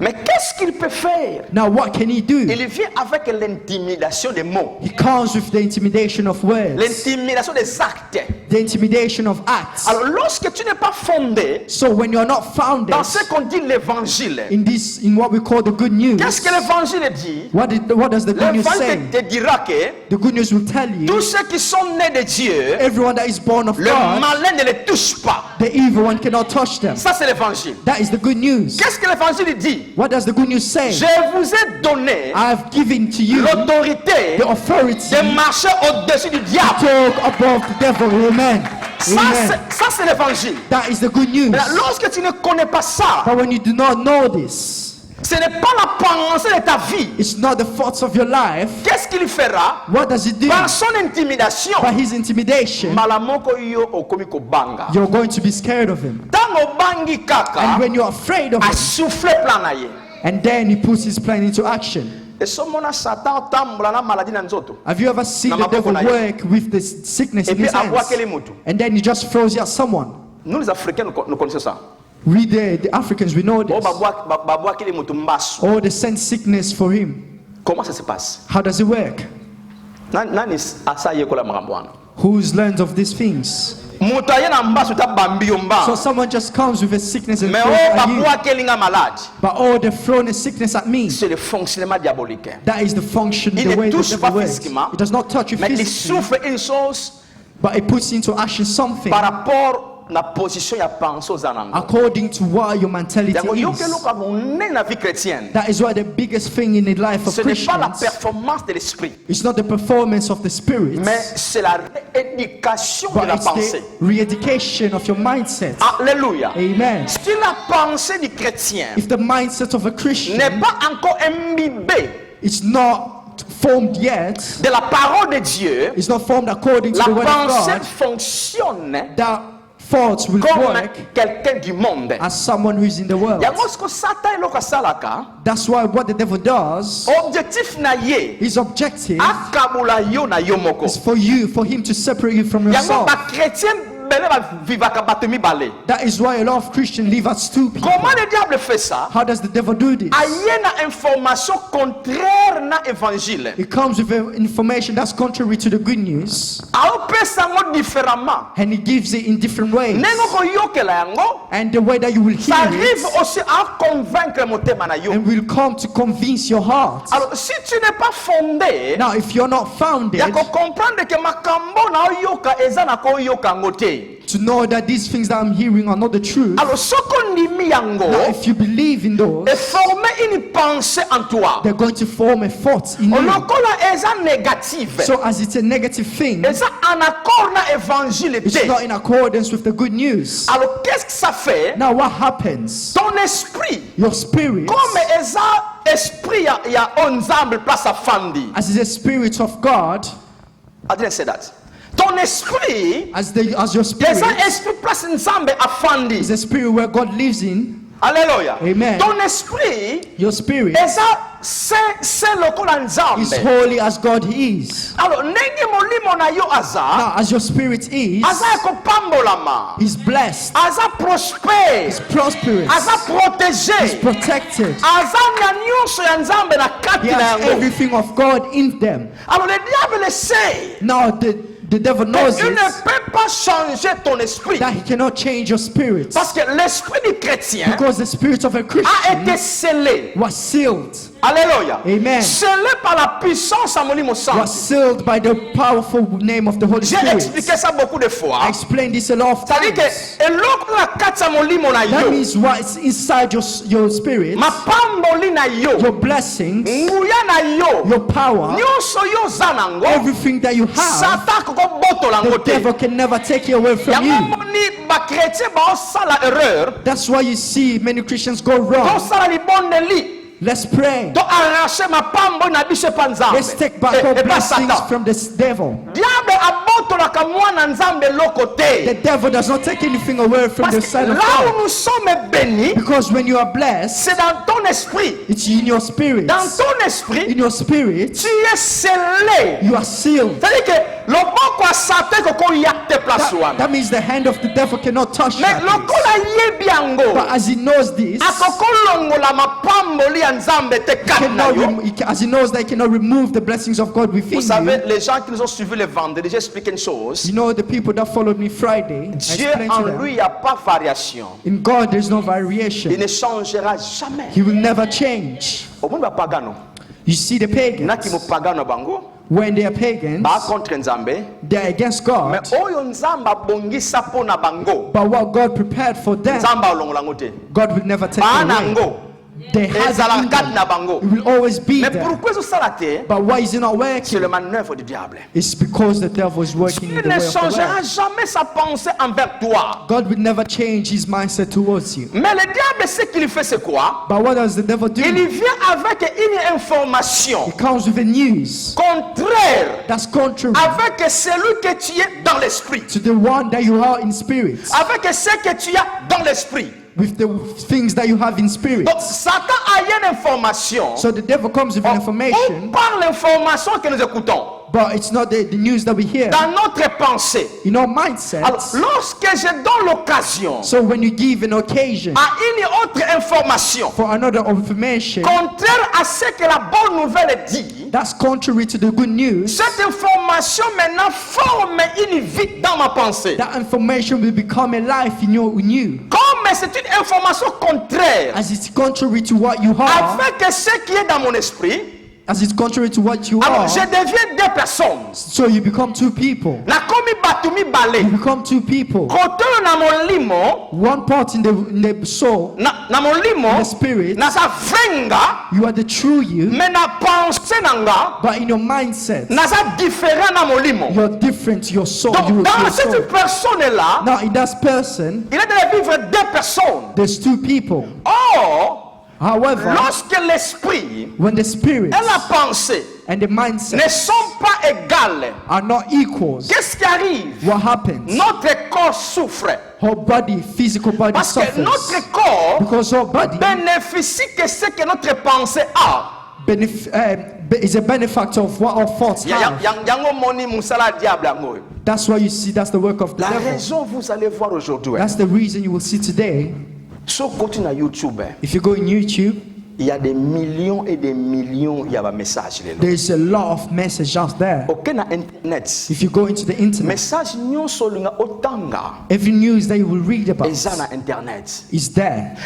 Speaker 1: Mais qu'est-ce qu'il peut faire?
Speaker 2: Now what can he do?
Speaker 1: Il vient avec l'intimidation des mots,
Speaker 2: He comes with the intimidation of words,
Speaker 1: l'intimidation des actes.
Speaker 2: the intimidation of acts.
Speaker 1: Alors lorsque tu n'es pas fondé
Speaker 2: So when you're not founded
Speaker 1: dans ce qu'on dit l'évangile,
Speaker 2: in what we call the good news,
Speaker 1: qu'est-ce que l'évangile dit?
Speaker 2: what does the good news say?
Speaker 1: L'évangile te dira que
Speaker 2: The good news will tell you
Speaker 1: tous ceux qui sont nés de Dieu,
Speaker 2: everyone that is born of
Speaker 1: le
Speaker 2: God,
Speaker 1: malin ne les touche pas.
Speaker 2: the evil one cannot touch them.
Speaker 1: Ça c'est l'évangile.
Speaker 2: That is the good news.
Speaker 1: Qu'est-ce que l'évangile dit?
Speaker 2: What does the good news say?
Speaker 1: Je vous ai donné
Speaker 2: I have given to you
Speaker 1: l'autorité
Speaker 2: the authority
Speaker 1: de marcher au-dessus du
Speaker 2: to
Speaker 1: diable.
Speaker 2: talk above the devil. Amen. Amen.
Speaker 1: Ça c'est l'évangile.
Speaker 2: That is the good news.
Speaker 1: Mais lorsque tu ne connais pas ça,
Speaker 2: But when you do not know this,
Speaker 1: ce n'est pas la pensée de ta vie.
Speaker 2: it's not the thoughts of your life.
Speaker 1: Qu'est-ce qu'il fera?
Speaker 2: What does it do?
Speaker 1: Par son intimidation,
Speaker 2: By his intimidation,
Speaker 1: malamoko yo okomi kobanga.
Speaker 2: you're going to be scared of him.
Speaker 1: Tango bangi
Speaker 2: And
Speaker 1: kaka,
Speaker 2: when you're afraid of him,
Speaker 1: asouffle plan na ye.
Speaker 2: and then he puts his plan into action.
Speaker 1: Esomona Satan tambola na maladie na nzoto.
Speaker 2: Have you ever seen
Speaker 1: Na
Speaker 2: the
Speaker 1: maboko
Speaker 2: devil
Speaker 1: na ye.
Speaker 2: work with the sickness
Speaker 1: Et
Speaker 2: in
Speaker 1: puis
Speaker 2: his hands?
Speaker 1: abwakele mutu.
Speaker 2: And then he just throws it at someone.
Speaker 1: Nous les Africains nous connaissons ça.
Speaker 2: We the Africans, we know
Speaker 1: Oh
Speaker 2: this.
Speaker 1: babwakele mutu mbasu.
Speaker 2: Oh, they send sickness for him.
Speaker 1: Comment ça se passe?
Speaker 2: How does it work?
Speaker 1: Nani asa yekola makambo wana?
Speaker 2: Who's learned of these things?
Speaker 1: Mutu aye na mbasu ta bambi yo
Speaker 2: So
Speaker 1: mba.
Speaker 2: someone just comes with a sickness and
Speaker 1: Mais
Speaker 2: throws
Speaker 1: oh
Speaker 2: it at you.
Speaker 1: babwakele nga malade.
Speaker 2: But oh, they've thrown a sickness at me.
Speaker 1: C'est le fonctionnement diabolique.
Speaker 2: That is the function,
Speaker 1: Il
Speaker 2: the
Speaker 1: ne
Speaker 2: way the
Speaker 1: touche
Speaker 2: devil
Speaker 1: pas
Speaker 2: works.
Speaker 1: physiquement,
Speaker 2: It does not touch you
Speaker 1: Mais il
Speaker 2: physically,
Speaker 1: souffre une chose
Speaker 2: but it puts into action something
Speaker 1: par rapport na position ya pensée aux anango.
Speaker 2: according to what your mentality
Speaker 1: Yango yo
Speaker 2: is.
Speaker 1: ke loka monene na vie chrétienne.
Speaker 2: That is why the biggest thing in the life of
Speaker 1: Ce n'est pas la
Speaker 2: Christians,
Speaker 1: performance de l'esprit,
Speaker 2: it's not the performance of the spirit,
Speaker 1: mais c'est la rééducation de
Speaker 2: but
Speaker 1: la
Speaker 2: it's
Speaker 1: pensée.
Speaker 2: the re-education of your mindset.
Speaker 1: Alléluia.
Speaker 2: Amen.
Speaker 1: Si la pensée du chrétien
Speaker 2: If the mindset of a Christian
Speaker 1: n'est pas encore imbibée
Speaker 2: is not formed yet,
Speaker 1: de la parole de Dieu,
Speaker 2: it's not formed according to
Speaker 1: la
Speaker 2: the word of
Speaker 1: pensée
Speaker 2: God,
Speaker 1: fonctionne
Speaker 2: that thoughts will
Speaker 1: comme
Speaker 2: work
Speaker 1: quelqu'un du monde.
Speaker 2: as someone who is in the world.
Speaker 1: Yango siko Satan eloko asalaka,
Speaker 2: That's why what the devil does,
Speaker 1: objectif na ye
Speaker 2: his objective
Speaker 1: akabula yo na yo moko.
Speaker 2: is for him to separate you from
Speaker 1: Yango
Speaker 2: yourself.
Speaker 1: ba chrétien bele ba vivaka bato mibale.
Speaker 2: That is why a lot of Christians live as two people.
Speaker 1: Comment le diable fait ça?
Speaker 2: How does the devil do this?
Speaker 1: Aye na information contraire na évangile.
Speaker 2: It comes with information that's contrary to the good news,
Speaker 1: Aopesa ngo différemment.
Speaker 2: and he gives it in different ways.
Speaker 1: Nengo koyokela yango,
Speaker 2: And the way that you will
Speaker 1: ça
Speaker 2: hear
Speaker 1: arrive
Speaker 2: it,
Speaker 1: aussi à convaincre motema na yo.
Speaker 2: and will come to convince your heart.
Speaker 1: Alors si tu n'es pas fondé,
Speaker 2: Now, if you're not founded
Speaker 1: ya ko comprendre que makambo na oyoka eza na koyoka ngo te.
Speaker 2: to know that these things that I'm hearing are not the truth,
Speaker 1: Alors soko ndimi
Speaker 2: now
Speaker 1: yango,
Speaker 2: if you believe in those,
Speaker 1: et former une pensée en toi.
Speaker 2: they're going to form a thought in you.
Speaker 1: Lokola eza négative.
Speaker 2: So as it's a negative thing,
Speaker 1: Eza en accord na évangile
Speaker 2: it's
Speaker 1: te.
Speaker 2: not in accordance with the good news.
Speaker 1: Alors qu'est-ce que ça fait?
Speaker 2: Now what happens?
Speaker 1: Ton esprit,
Speaker 2: Your spirit,
Speaker 1: comme eza esprit ya ensemble place à fandi.
Speaker 2: as is a spirit of God,
Speaker 1: I didn't say that. Ton esprit,
Speaker 2: as your spirit
Speaker 1: eza esprit place ensemble à fandi.
Speaker 2: is a spirit where God lives in.
Speaker 1: Alléluia.
Speaker 2: Amen.
Speaker 1: Ton esprit,
Speaker 2: Your spirit
Speaker 1: eza c'est lokola
Speaker 2: is
Speaker 1: nzambe.
Speaker 2: holy as God is.
Speaker 1: Alors ndenge molimo na yo aza,
Speaker 2: Now, as your spirit is,
Speaker 1: aza ekopambolama,
Speaker 2: He's blessed,
Speaker 1: aza prospère,
Speaker 2: He's prosperous,
Speaker 1: aza protégé,
Speaker 2: protected.
Speaker 1: aza na nyonso ya nzambe na
Speaker 2: He
Speaker 1: kati na
Speaker 2: has
Speaker 1: yango.
Speaker 2: everything of God in them.
Speaker 1: Alors le diable sait
Speaker 2: Now, the devil knows
Speaker 1: qu'il ne
Speaker 2: this,
Speaker 1: peut pas changer ton esprit,
Speaker 2: that he cannot change your spirit,
Speaker 1: parce que l'esprit du chrétien
Speaker 2: because the spirit of a
Speaker 1: a
Speaker 2: Christian
Speaker 1: été scellé.
Speaker 2: was sealed,
Speaker 1: Alléluia.
Speaker 2: Amen.
Speaker 1: Scellé par la puissance à molimo
Speaker 2: was
Speaker 1: saint.
Speaker 2: sealed by the powerful name of the Holy
Speaker 1: J'ai
Speaker 2: Spirit.
Speaker 1: expliqué ça beaucoup de fois.
Speaker 2: I explained this a lot of
Speaker 1: C'est-à-dire
Speaker 2: times.
Speaker 1: que eloko na kati ya molimo na
Speaker 2: That
Speaker 1: yo,
Speaker 2: means what's inside your spirit,
Speaker 1: mapamboli na yo,
Speaker 2: your blessings,
Speaker 1: nguya na yo,
Speaker 2: your power,
Speaker 1: nyonso yo oza nango,
Speaker 2: everything that you have,
Speaker 1: Satan kokobotola
Speaker 2: the
Speaker 1: ngo te.
Speaker 2: devil can never take it away from
Speaker 1: Yango
Speaker 2: you.
Speaker 1: moni bakretien baosala erreur,
Speaker 2: That's why you see many Christians go wrong.
Speaker 1: tosala libondeli,
Speaker 2: Let's pray.
Speaker 1: to arrache mapambo na biso epa
Speaker 2: Let's
Speaker 1: nzambe
Speaker 2: take back our
Speaker 1: epa
Speaker 2: blessings
Speaker 1: Satan.
Speaker 2: from this devil.
Speaker 1: Diable abotolaka mwana nzambe eloko
Speaker 2: The
Speaker 1: te.
Speaker 2: devil does not take anything away from the
Speaker 1: Parce que
Speaker 2: side of
Speaker 1: là
Speaker 2: God.
Speaker 1: où nous sommes bénis,
Speaker 2: Because when you are blessed,
Speaker 1: c'est dans ton esprit.
Speaker 2: it's in your spirit.
Speaker 1: Dans ton esprit,
Speaker 2: In your spirit,
Speaker 1: tu es scellé.
Speaker 2: you are sealed.
Speaker 1: C'est-à-dire que loboko ya Satan koko yakte place wana.
Speaker 2: That means the hand of the devil cannot touch
Speaker 1: Mais
Speaker 2: that place.
Speaker 1: lokola yebi yango,
Speaker 2: But as he knows this,
Speaker 1: akokolongola mapamboli ya nzambe te kati na yo.
Speaker 2: as he knows that he cannot remove the blessings of God within
Speaker 1: Vous savez,
Speaker 2: you.
Speaker 1: les gens qui nous ont suivis le vendredi, j'explique une chose.
Speaker 2: You know, the people that followed me Friday, I
Speaker 1: Dieu
Speaker 2: explained
Speaker 1: en
Speaker 2: to them,
Speaker 1: lui, il n'y a pas variation.
Speaker 2: in God there's no
Speaker 1: Il
Speaker 2: variation.
Speaker 1: ne changera jamais.
Speaker 2: He will never change.
Speaker 1: Au monde pagano,
Speaker 2: You see the
Speaker 1: naki mo
Speaker 2: pagans,
Speaker 1: pagano bango,
Speaker 2: when they are pagans,
Speaker 1: ba contre nzambe,
Speaker 2: they are against
Speaker 1: mais
Speaker 2: God.
Speaker 1: oyo nzamba bongisa pona bango,
Speaker 2: But what God prepared for them,
Speaker 1: nzamba olongola ngo te.
Speaker 2: God will never take
Speaker 1: Ba
Speaker 2: away.
Speaker 1: nango,
Speaker 2: They have
Speaker 1: ezala
Speaker 2: it in
Speaker 1: kati
Speaker 2: them.
Speaker 1: na bango.
Speaker 2: It will always be
Speaker 1: Mais
Speaker 2: there.
Speaker 1: pourquoi eso sala te?
Speaker 2: But why is it not
Speaker 1: C'est
Speaker 2: working?
Speaker 1: le manœuvre du diable.
Speaker 2: It's because the devil is working in
Speaker 1: Il
Speaker 2: the
Speaker 1: ne
Speaker 2: way of the
Speaker 1: changera
Speaker 2: world.
Speaker 1: jamais sa pensée envers toi.
Speaker 2: God will never change his mindset towards you.
Speaker 1: Mais le diable, ce qu'il fait, c'est quoi?
Speaker 2: But what does the devil do?
Speaker 1: Il vient avec une information
Speaker 2: He comes with a news
Speaker 1: contraire
Speaker 2: that's contrary
Speaker 1: avec celui que tu es dans l'esprit,
Speaker 2: to the one that you are in spirit,
Speaker 1: avec ce que tu as dans l'esprit.
Speaker 2: with the things that you have in spirit.
Speaker 1: Donc Satan a une information.
Speaker 2: So the devil comes with
Speaker 1: On
Speaker 2: information,
Speaker 1: parle l'information que nous écoutons
Speaker 2: but it's not the news that we hear
Speaker 1: dans notre pensée.
Speaker 2: in our
Speaker 1: Alors,
Speaker 2: mindsets.
Speaker 1: lorsque je donne l'occasion
Speaker 2: So when you give an occasion
Speaker 1: à une autre information
Speaker 2: for another information
Speaker 1: contraire à ce que la bonne nouvelle dit,
Speaker 2: that's contrary to the good news,
Speaker 1: cette information maintenant forme une vie dans ma pensée.
Speaker 2: that information will become a life in you.
Speaker 1: Comme c'est une information contraire
Speaker 2: As it's contrary to what you are,
Speaker 1: avec ce qui est dans mon esprit,
Speaker 2: as it's contrary to what you
Speaker 1: alors
Speaker 2: are,
Speaker 1: je deviens deux personnes.
Speaker 2: so you become two people.
Speaker 1: Nakomi batumi
Speaker 2: You
Speaker 1: balé.
Speaker 2: become two people.
Speaker 1: Kote na mon limo,
Speaker 2: One part in the soul,
Speaker 1: na mon limo,
Speaker 2: the spirit,
Speaker 1: na sa venga,
Speaker 2: you are the true you,
Speaker 1: mais na pensée nanga,
Speaker 2: but in your mindset,
Speaker 1: na sa différent na mon limo.
Speaker 2: you're different to your soul.
Speaker 1: Donc
Speaker 2: You,
Speaker 1: dans
Speaker 2: your
Speaker 1: cette
Speaker 2: soul.
Speaker 1: personne-là,
Speaker 2: Now, in that person,
Speaker 1: il est de vivre deux personnes.
Speaker 2: there's two people.
Speaker 1: Or,
Speaker 2: However,
Speaker 1: lorsque l'esprit
Speaker 2: when the spirit
Speaker 1: et la pensée
Speaker 2: and the mindset
Speaker 1: ne sont pas égales,
Speaker 2: are not equals,
Speaker 1: qu'est-ce qui arrive?
Speaker 2: what happens?
Speaker 1: Notre corps souffre.
Speaker 2: Her body, physical body
Speaker 1: Parce que
Speaker 2: suffers.
Speaker 1: notre corps
Speaker 2: Because her body
Speaker 1: bénéficie que ce que notre pensée a.
Speaker 2: is a benefactor of what our thoughts have.
Speaker 1: Yango moni musala diable yango.
Speaker 2: That's why you see that's the work of the
Speaker 1: La
Speaker 2: devil.
Speaker 1: raison vous allez voir aujourd'hui.
Speaker 2: That's the reason you will see today.
Speaker 1: Sur côté na YouTube,
Speaker 2: If you go on YouTube,
Speaker 1: il y a des millions et des millions il y a des messages là.
Speaker 2: there's a lot of messages out there.
Speaker 1: OK na internet.
Speaker 2: If you go into the internet,
Speaker 1: Message nyonso linga otanga
Speaker 2: every news that you will read about
Speaker 1: eza na internet.
Speaker 2: is there.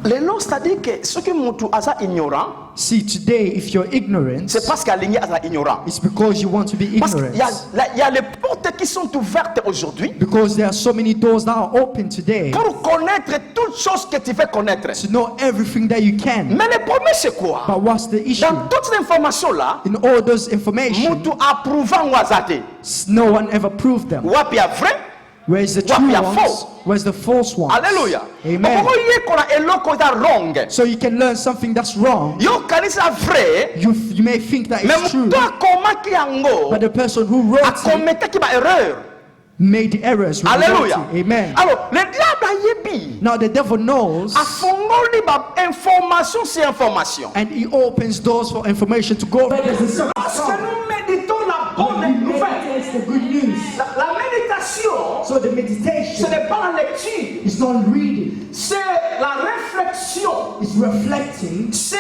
Speaker 1: Lelo c'est-à-dire que ce que mutu asa ignorant,
Speaker 2: See, today, if you're ignorant,
Speaker 1: c'est parce qu'alingi asa ignorant.
Speaker 2: it's because you want to be
Speaker 1: Parce
Speaker 2: ignorant.
Speaker 1: qu'il y a les portes qui sont ouvertes aujourd'hui
Speaker 2: Because there are so many doors that are open today
Speaker 1: pour connaître toutes choses que tu veux connaître.
Speaker 2: to know everything that you can.
Speaker 1: Mais le problème c'est quoi?
Speaker 2: But what's the issue?
Speaker 1: Dans toutes ces informations là,
Speaker 2: In all those information,
Speaker 1: mutu approuvant wazate.
Speaker 2: no one ever proved them.
Speaker 1: Wapi ya vrai?
Speaker 2: Where's the
Speaker 1: What
Speaker 2: true
Speaker 1: we are
Speaker 2: ones?
Speaker 1: false.
Speaker 2: Where's the false ones?
Speaker 1: Alléluia.
Speaker 2: Amen.
Speaker 1: Okomo yekola eloko eza wrong.
Speaker 2: So you can learn something that's wrong.
Speaker 1: Yo kanisa vrai,
Speaker 2: You may think that
Speaker 1: mais
Speaker 2: it's true,
Speaker 1: mutu akomaki yango,
Speaker 2: but the person who wrote it
Speaker 1: akometaki ba erreur.
Speaker 2: made the errors. When he wrote
Speaker 1: Alléluia.
Speaker 2: it. Amen.
Speaker 1: Alors, le diable ayebi.
Speaker 2: Now the devil knows,
Speaker 1: Afongoli ba information sur information.
Speaker 2: and he opens doors for information to go.
Speaker 1: Lorsque nous méditons la bonne nouvelle,
Speaker 2: the good news.
Speaker 1: la méditation,
Speaker 2: So the
Speaker 1: ce
Speaker 2: meditation
Speaker 1: n'est pas la lecture,
Speaker 2: is not reading,
Speaker 1: c'est la réflexion,
Speaker 2: it's reflecting,
Speaker 1: c'est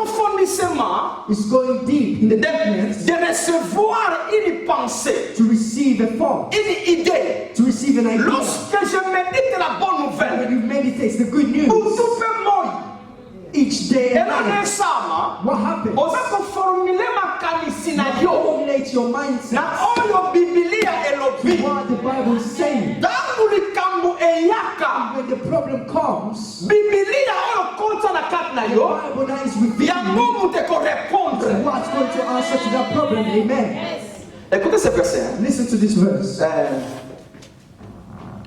Speaker 1: l'approfondissement
Speaker 2: it's going deep in the darkness
Speaker 1: de recevoir une pensée,
Speaker 2: to receive a thought,
Speaker 1: une idée.
Speaker 2: to receive an idea.
Speaker 1: Lorsque je médite la bonne nouvelle,
Speaker 2: When you meditate the good news,
Speaker 1: pour tout fait moi,
Speaker 2: each day
Speaker 1: et
Speaker 2: and
Speaker 1: là,
Speaker 2: night,
Speaker 1: récemment,
Speaker 2: what happens?
Speaker 1: on va formuler ma qualité na yo,
Speaker 2: Formulate your mindset
Speaker 1: na oyo Biblia elobi.
Speaker 2: what the Bible is saying.
Speaker 1: Tangu likambo eyaka,
Speaker 2: When the problem comes,
Speaker 1: Biblia oyo konta na kati na
Speaker 2: the
Speaker 1: yo,
Speaker 2: Bible that is within you,
Speaker 1: yango mute ko répondre.
Speaker 2: what's going to answer to that problem? Amen.
Speaker 1: Écoutez ce verset.
Speaker 2: Listen to this verse.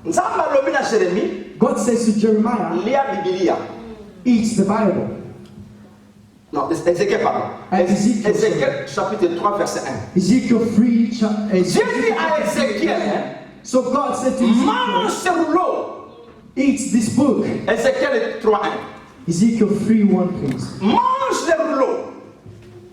Speaker 1: Nzamba alobi na Jérémie,
Speaker 2: God says to Jeremiah,
Speaker 1: lia Biblia.
Speaker 2: eat the Bible.
Speaker 1: Non, Ézéchiel, pardon.
Speaker 2: Ezekiel.
Speaker 1: Ézéchiel, chapitre 3, verset 1.
Speaker 2: Ezekiel 3.
Speaker 1: Dieu dit à Ézéchiel,
Speaker 2: So God said to Ezekiel,
Speaker 1: mange ce rouleau.
Speaker 2: eat this book.
Speaker 1: Ézéchiel 3, 1.
Speaker 2: Ezekiel 3:1, please.
Speaker 1: Mange le rouleau.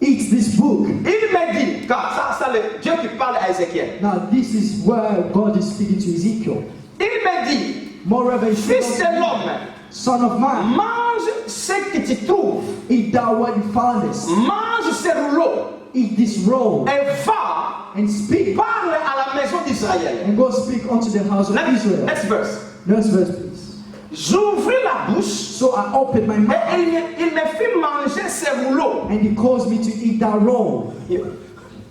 Speaker 2: Eat this book.
Speaker 1: Il me dit, car ça le Dieu qui parle à Ézéchiel.
Speaker 2: Now this is where God is speaking to Ezekiel.
Speaker 1: Il me dit,
Speaker 2: More revelation.
Speaker 1: fils de l'homme,
Speaker 2: Son of man,
Speaker 1: mange ce que tu trouves.
Speaker 2: eat thou what you foundest.
Speaker 1: Mange ce rouleau
Speaker 2: Eat this roll
Speaker 1: et va,
Speaker 2: and speak.
Speaker 1: parle à la maison d'Israël.
Speaker 2: And go speak unto the house of Israel.
Speaker 1: Next verse.
Speaker 2: Next verse, please.
Speaker 1: J'ouvris la bouche
Speaker 2: So I opened my mouth,
Speaker 1: et il me fit manger ce rouleau.
Speaker 2: and he caused me to eat that roll.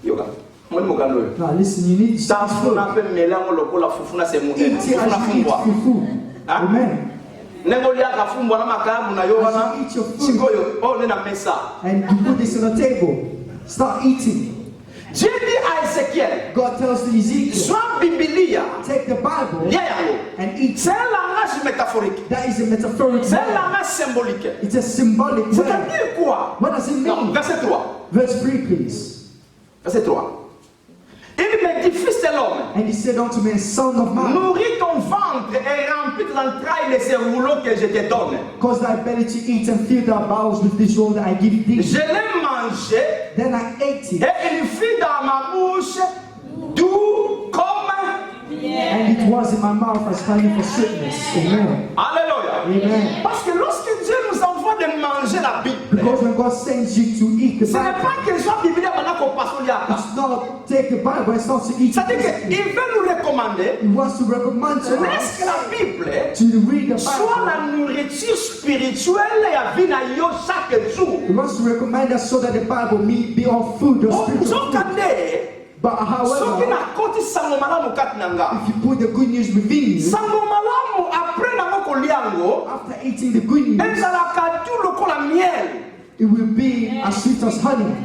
Speaker 1: Yoga.
Speaker 2: Now listen, you need to
Speaker 1: Ça
Speaker 2: speak
Speaker 1: on
Speaker 2: food.
Speaker 1: appelle mélange lokola fufuna c'est mon.
Speaker 2: Eat it as you eat your food.
Speaker 1: Hein?
Speaker 2: Amen.
Speaker 1: Nengolia kafumbwa na makabu na yo wana.
Speaker 2: As you eat your food.
Speaker 1: Sikoyo, oh nena mesa.
Speaker 2: And you put this on the table. Start eating.
Speaker 1: Dieu dit à Ézéchiel,
Speaker 2: God tells to Ezekiel,
Speaker 1: soit Biblia,
Speaker 2: take the Bible
Speaker 1: lia yango.
Speaker 2: and eat.
Speaker 1: C'est un langage métaphorique.
Speaker 2: That is a metaphoric
Speaker 1: C'est un
Speaker 2: word.
Speaker 1: langage symbolique.
Speaker 2: It's a symbolic word.
Speaker 1: C'est-à-dire quoi?
Speaker 2: What does it
Speaker 1: Non,
Speaker 2: mean?
Speaker 1: verset 3.
Speaker 2: Verse 3, please.
Speaker 1: Verset 3. Il me dit, fils de l'homme,
Speaker 2: And he said unto me, son of man,
Speaker 1: nourris ton ventre et remplis tes entrailles de ce rouleau que je te donne.
Speaker 2: cause thy belly to eat and fill thy bowels with this roll that I give thee.
Speaker 1: Je l'ai mangé
Speaker 2: Then I ate it,
Speaker 1: et il fut dans ma bouche doux comme.
Speaker 2: and it was in my mouth as honey for sweetness. Amen.
Speaker 1: Alléluia.
Speaker 2: Amen.
Speaker 1: Parce que lorsque Dieu nous envoie de manger la Bible,
Speaker 2: Because when God sends you to eat the
Speaker 1: ce n'est
Speaker 2: Bible,
Speaker 1: pas que soit Bible pendant qu'on passe au liaka.
Speaker 2: it's not take the Bible, it's not to eat
Speaker 1: C'est-à-dire
Speaker 2: it.
Speaker 1: qu'il veut nous recommander
Speaker 2: He wants to recommend to
Speaker 1: laisse que
Speaker 2: us
Speaker 1: la Bible
Speaker 2: to read the
Speaker 1: soit
Speaker 2: Bible.
Speaker 1: la nourriture spirituelle et à vie na yo chaque jour.
Speaker 2: He wants to recommend us so that the Bible may be our food or spiritual food.
Speaker 1: Nzokande,
Speaker 2: But
Speaker 1: soki
Speaker 2: however,
Speaker 1: na koti sango malamu kati na nga.
Speaker 2: if you put the good news within you,
Speaker 1: Sango malamu après nango koliango,
Speaker 2: after eating the good news,
Speaker 1: ezalaka tu lokola miel.
Speaker 2: it will be as sweet as honey.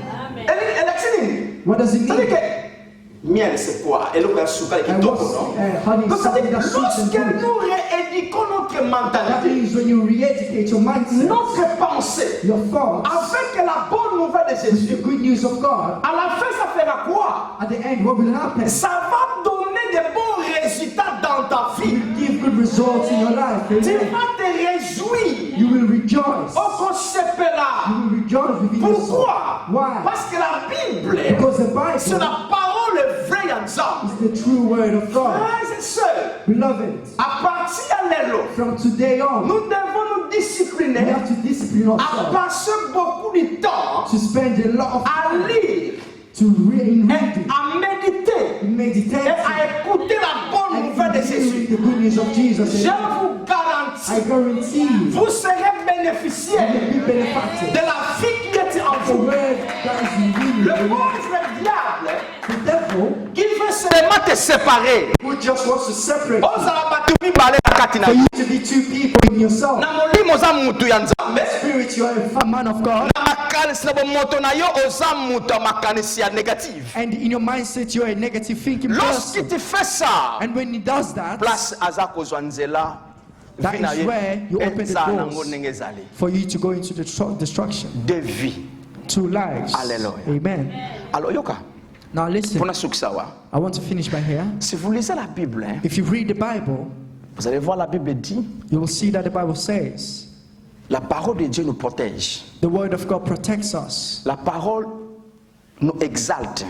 Speaker 1: Elexini.
Speaker 2: What does it
Speaker 1: C'est-à-dire
Speaker 2: mean?
Speaker 1: que miel c'est quoi? Eloko ya sukari
Speaker 2: And
Speaker 1: kitoko,
Speaker 2: what's
Speaker 1: non?
Speaker 2: honey?
Speaker 1: Donc
Speaker 2: Something
Speaker 1: c'est-à-dire
Speaker 2: that's sweet
Speaker 1: lorsque
Speaker 2: and good.
Speaker 1: nous rééduquons notre
Speaker 2: That
Speaker 1: mentalité,
Speaker 2: means when you re-educate your mindset,
Speaker 1: notre pensée,
Speaker 2: your thoughts,
Speaker 1: avec la bonne nouvelle de
Speaker 2: with
Speaker 1: Jésus,
Speaker 2: the good news of God,
Speaker 1: à la fin ça fera quoi?
Speaker 2: at the end, what will happen?
Speaker 1: Ça va donner de bons résultats dans ta
Speaker 2: It
Speaker 1: vie.
Speaker 2: will give good results in your life.
Speaker 1: Tu
Speaker 2: Amen.
Speaker 1: vas te réjouir.
Speaker 2: You will rejoice.
Speaker 1: Au
Speaker 2: You will rejoice within yourself.
Speaker 1: Pourquoi?
Speaker 2: Why?
Speaker 1: Parce que la Bible,
Speaker 2: Because the Bible
Speaker 1: c'est la parole vraie ensemble.
Speaker 2: is the true word of God.
Speaker 1: Frères et sœurs,
Speaker 2: Beloved,
Speaker 1: à partir de l'élo,
Speaker 2: from today on,
Speaker 1: nous devons nous
Speaker 2: we
Speaker 1: discipliner
Speaker 2: have to discipline
Speaker 1: à
Speaker 2: ourselves
Speaker 1: passer beaucoup de temps
Speaker 2: to spend a lot of
Speaker 1: à
Speaker 2: time
Speaker 1: lire
Speaker 2: to read,
Speaker 1: et à méditer et
Speaker 2: meditate,
Speaker 1: à écouter la bonne
Speaker 2: and
Speaker 1: nouvelle de
Speaker 2: to
Speaker 1: Jésus.
Speaker 2: hear the good news of Jesus.
Speaker 1: Je
Speaker 2: Amen.
Speaker 1: vous garantis,
Speaker 2: I guarantee you,
Speaker 1: vous serez
Speaker 2: you
Speaker 1: bénéficiaires
Speaker 2: will be benefactors.
Speaker 1: de la vie qui est en
Speaker 2: The
Speaker 1: vous.
Speaker 2: word that is in you,
Speaker 1: Le monstre diable
Speaker 2: the devil,
Speaker 1: qui veut seulement te séparer.
Speaker 2: who just wants to separate you,
Speaker 1: Ozala batu mibale na kati na
Speaker 2: for
Speaker 1: yo.
Speaker 2: you to be two people in yourself.
Speaker 1: Na molimo oza mutu ya Nzambe.
Speaker 2: Spirit, you are a man of God,
Speaker 1: Na makanisi na bomoto na yo oza mutu ya makanisi ya négative.
Speaker 2: and in your mindset, you are a negative thinking
Speaker 1: Lorsque
Speaker 2: person.
Speaker 1: tu fais ça,
Speaker 2: And when he does that,
Speaker 1: place aza kozwa nzela
Speaker 2: that
Speaker 1: vi na
Speaker 2: is
Speaker 1: ye
Speaker 2: where you open the
Speaker 1: eza nango
Speaker 2: doors
Speaker 1: ndenge ezali.
Speaker 2: for you to go into the destruction.
Speaker 1: De vie.
Speaker 2: Two lives.
Speaker 1: Hallelujah.
Speaker 2: Amen.
Speaker 1: Alors yoka,
Speaker 2: Now listen,
Speaker 1: pona suksawa.
Speaker 2: I want to finish by here.
Speaker 1: Si vous lisez la Bible, hein,
Speaker 2: If you read the Bible,
Speaker 1: vous allez voir la Bible dit,
Speaker 2: you will see that the Bible says
Speaker 1: la parole de Dieu nous protège.
Speaker 2: the word of God protects us.
Speaker 1: La parole nous exalte.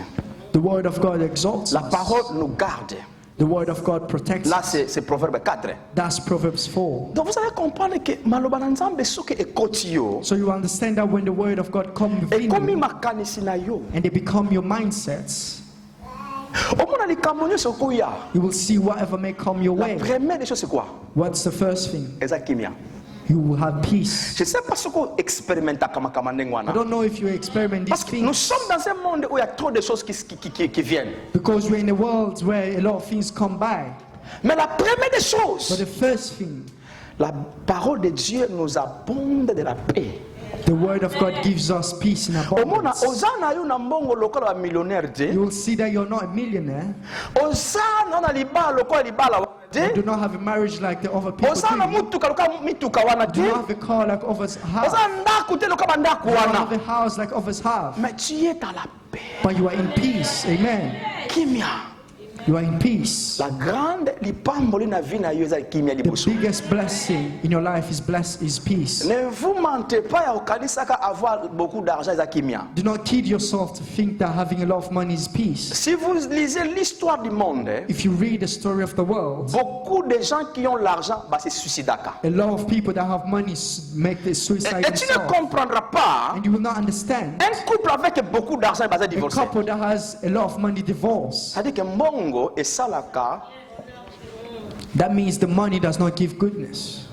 Speaker 2: The word of God exalts
Speaker 1: La
Speaker 2: us.
Speaker 1: parole nous garde.
Speaker 2: The word of God protects
Speaker 1: Là,
Speaker 2: us.
Speaker 1: c'est Proverbe 4.
Speaker 2: That's Proverbs 4.
Speaker 1: Donc vous allez comprendre que maloba na Nzambe soki ekoti yo,
Speaker 2: So you understand that when the word of God comes within
Speaker 1: ekomi
Speaker 2: you
Speaker 1: makanisi na yo.
Speaker 2: and they become your mindsets,
Speaker 1: Omona likambo nyonso koya.
Speaker 2: you will see whatever may come your
Speaker 1: La
Speaker 2: way.
Speaker 1: première des choses c'est quoi?
Speaker 2: What's the first thing?
Speaker 1: Eza kimia.
Speaker 2: You will have peace.
Speaker 1: Je sais pas ce qu'on expérimente kama ndenge
Speaker 2: I
Speaker 1: wana.
Speaker 2: don't know if you experiment these
Speaker 1: Parce que nous
Speaker 2: things
Speaker 1: sommes dans un monde où il y a trop de choses qui viennent.
Speaker 2: because we're in a world where a lot of things come by.
Speaker 1: Mais la première des
Speaker 2: But
Speaker 1: choses,
Speaker 2: the first thing,
Speaker 1: la parole de Dieu nous abonde de la paix.
Speaker 2: the word of God gives us peace in
Speaker 1: Omona
Speaker 2: abundance.
Speaker 1: oza na yo na mbongo lokola ba millionnaire te.
Speaker 2: You will see that you're not a millionaire.
Speaker 1: Oza na libala lokola libala
Speaker 2: You do
Speaker 1: te.
Speaker 2: not have a marriage like the other people
Speaker 1: Oza na
Speaker 2: do.
Speaker 1: mutuka loka mituka wana
Speaker 2: Do
Speaker 1: te.
Speaker 2: not have a car like others have.
Speaker 1: Oza ndaku te loka bandaku
Speaker 2: You don't have
Speaker 1: wana.
Speaker 2: a house like others have.
Speaker 1: Mais tu es dans la paix.
Speaker 2: But you are in peace. Amen.
Speaker 1: Kimia.
Speaker 2: You are in peace.
Speaker 1: La grande lipamboli na vie na yo eza kimia
Speaker 2: The
Speaker 1: liboso.
Speaker 2: biggest blessing in your life is peace.
Speaker 1: Ne vous mentez pas ya okanisaka avoir beaucoup d'argent eza kimia.
Speaker 2: Do not kid yourself to think that having a lot of money is peace.
Speaker 1: Si vous lisez l'histoire du monde,
Speaker 2: If you read the story of the world,
Speaker 1: beaucoup de gens qui ont l'argent bah se suicidaka.
Speaker 2: a lot of people that have money make the suicide
Speaker 1: Et tu ne
Speaker 2: themselves.
Speaker 1: comprendras pas
Speaker 2: And you will not understand
Speaker 1: un couple avec beaucoup d'argent est basé
Speaker 2: a
Speaker 1: divorcé.
Speaker 2: couple that has a lot of money divorce.
Speaker 1: C'est-à-dire que mbongo et salaka,
Speaker 2: That means the money does not give goodness.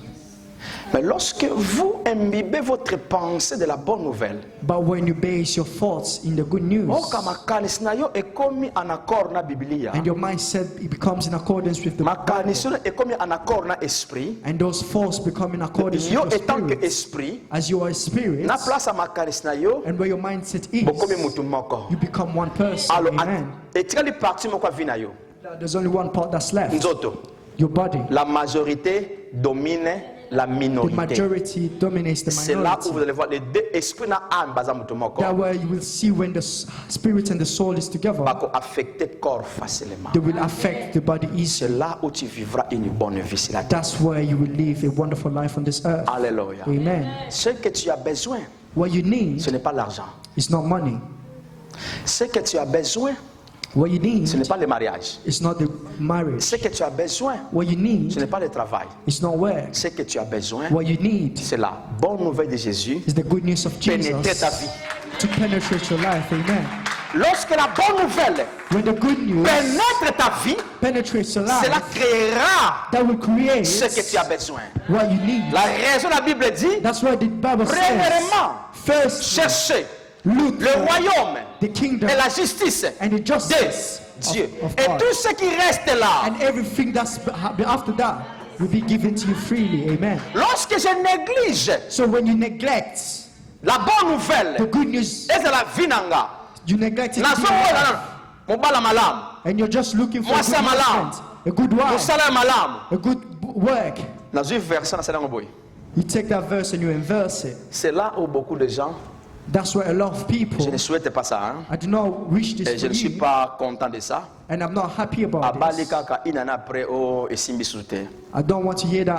Speaker 1: mais lorsque vous imbibez votre pensée de la bonne nouvelle,
Speaker 2: But when you base your thoughts in the good news
Speaker 1: oka makanisi na yo ekomi en accord na Biblia.
Speaker 2: and your mindset it becomes in accordance with the Bible,
Speaker 1: Makanisi na ekomi en accord na esprit.
Speaker 2: and those thoughts become in accordance with
Speaker 1: Yo
Speaker 2: your
Speaker 1: étant que
Speaker 2: spirit,
Speaker 1: esprit,
Speaker 2: as you are a spirit,
Speaker 1: na place à makanisi na yo,
Speaker 2: and where your mindset is,
Speaker 1: bokomi mutu moko.
Speaker 2: you become one person.
Speaker 1: Alors,
Speaker 2: Amen.
Speaker 1: etikali parti moko vi na yo.
Speaker 2: There's only one part that's left,
Speaker 1: Nzoto.
Speaker 2: your body.
Speaker 1: La majorité domine la
Speaker 2: The
Speaker 1: minorité.
Speaker 2: majority dominates the
Speaker 1: C'est là où vous
Speaker 2: minority.
Speaker 1: allez voir les deux esprits na âme baza mutu moko.
Speaker 2: That way you will see when the spirit and the soul is together,
Speaker 1: Bako affecter corps facilement.
Speaker 2: they will affect the body
Speaker 1: C'est
Speaker 2: easily.
Speaker 1: là où tu vivras une bonne vie sur la terre.
Speaker 2: That's where you will live a wonderful life on this earth.
Speaker 1: Alléluia.
Speaker 2: Amen.
Speaker 1: Ce que tu as besoin,
Speaker 2: What you
Speaker 1: ce
Speaker 2: need
Speaker 1: n'est pas l'argent.
Speaker 2: is not money.
Speaker 1: Ce que tu as besoin,
Speaker 2: What you need
Speaker 1: ce n'est pas le mariage.
Speaker 2: is not the marriage.
Speaker 1: Ce que tu as besoin,
Speaker 2: What you
Speaker 1: ce
Speaker 2: need
Speaker 1: n'est pas le travail.
Speaker 2: is not work.
Speaker 1: Ce que tu as besoin,
Speaker 2: What you need
Speaker 1: c'est la bonne nouvelle de Jésus.
Speaker 2: is the good news of
Speaker 1: Pénétrer ta
Speaker 2: Jesus
Speaker 1: vie.
Speaker 2: to penetrate your life. Amen.
Speaker 1: Lorsque la bonne nouvelle
Speaker 2: When the good news
Speaker 1: pénètre ta vie,
Speaker 2: penetrates your
Speaker 1: cela
Speaker 2: life,
Speaker 1: créera
Speaker 2: that will create
Speaker 1: ce que tu as besoin.
Speaker 2: what you need.
Speaker 1: La raison, la Bible dit,
Speaker 2: That's why the Bible says,
Speaker 1: premièrement,
Speaker 2: first,
Speaker 1: cherchez
Speaker 2: look
Speaker 1: le
Speaker 2: for
Speaker 1: royaume
Speaker 2: the kingdom
Speaker 1: et la justice
Speaker 2: and the
Speaker 1: de
Speaker 2: justice
Speaker 1: Dieu.
Speaker 2: of
Speaker 1: Et
Speaker 2: God.
Speaker 1: tout ce qui reste là,
Speaker 2: And everything that's after that will be given to you freely. Amen.
Speaker 1: lorsque je néglige
Speaker 2: So when you neglect
Speaker 1: la bonne
Speaker 2: the
Speaker 1: nouvelle,
Speaker 2: good news,
Speaker 1: et c'est la vie nanga,
Speaker 2: you neglect it
Speaker 1: na
Speaker 2: in
Speaker 1: so
Speaker 2: your
Speaker 1: oyo
Speaker 2: life,
Speaker 1: na mobala malamu,
Speaker 2: and you're just looking for a
Speaker 1: Mwasi
Speaker 2: good
Speaker 1: ya malamu.
Speaker 2: husband, a good wife,
Speaker 1: mosala malamu.
Speaker 2: a good work.
Speaker 1: Nazwi verset na salango boy.
Speaker 2: You take that verse and you inverse it.
Speaker 1: C'est là où beaucoup de gens,
Speaker 2: That's where a lot of
Speaker 1: je
Speaker 2: people,
Speaker 1: ne souhaite pas ça, hein,
Speaker 2: I do not wish
Speaker 1: et
Speaker 2: this
Speaker 1: je
Speaker 2: for
Speaker 1: ne suis
Speaker 2: you,
Speaker 1: pas content de ça.
Speaker 2: and I'm not happy about
Speaker 1: Abali
Speaker 2: this.
Speaker 1: kaka inana après oh esimbi sute.
Speaker 2: I don't want to hear that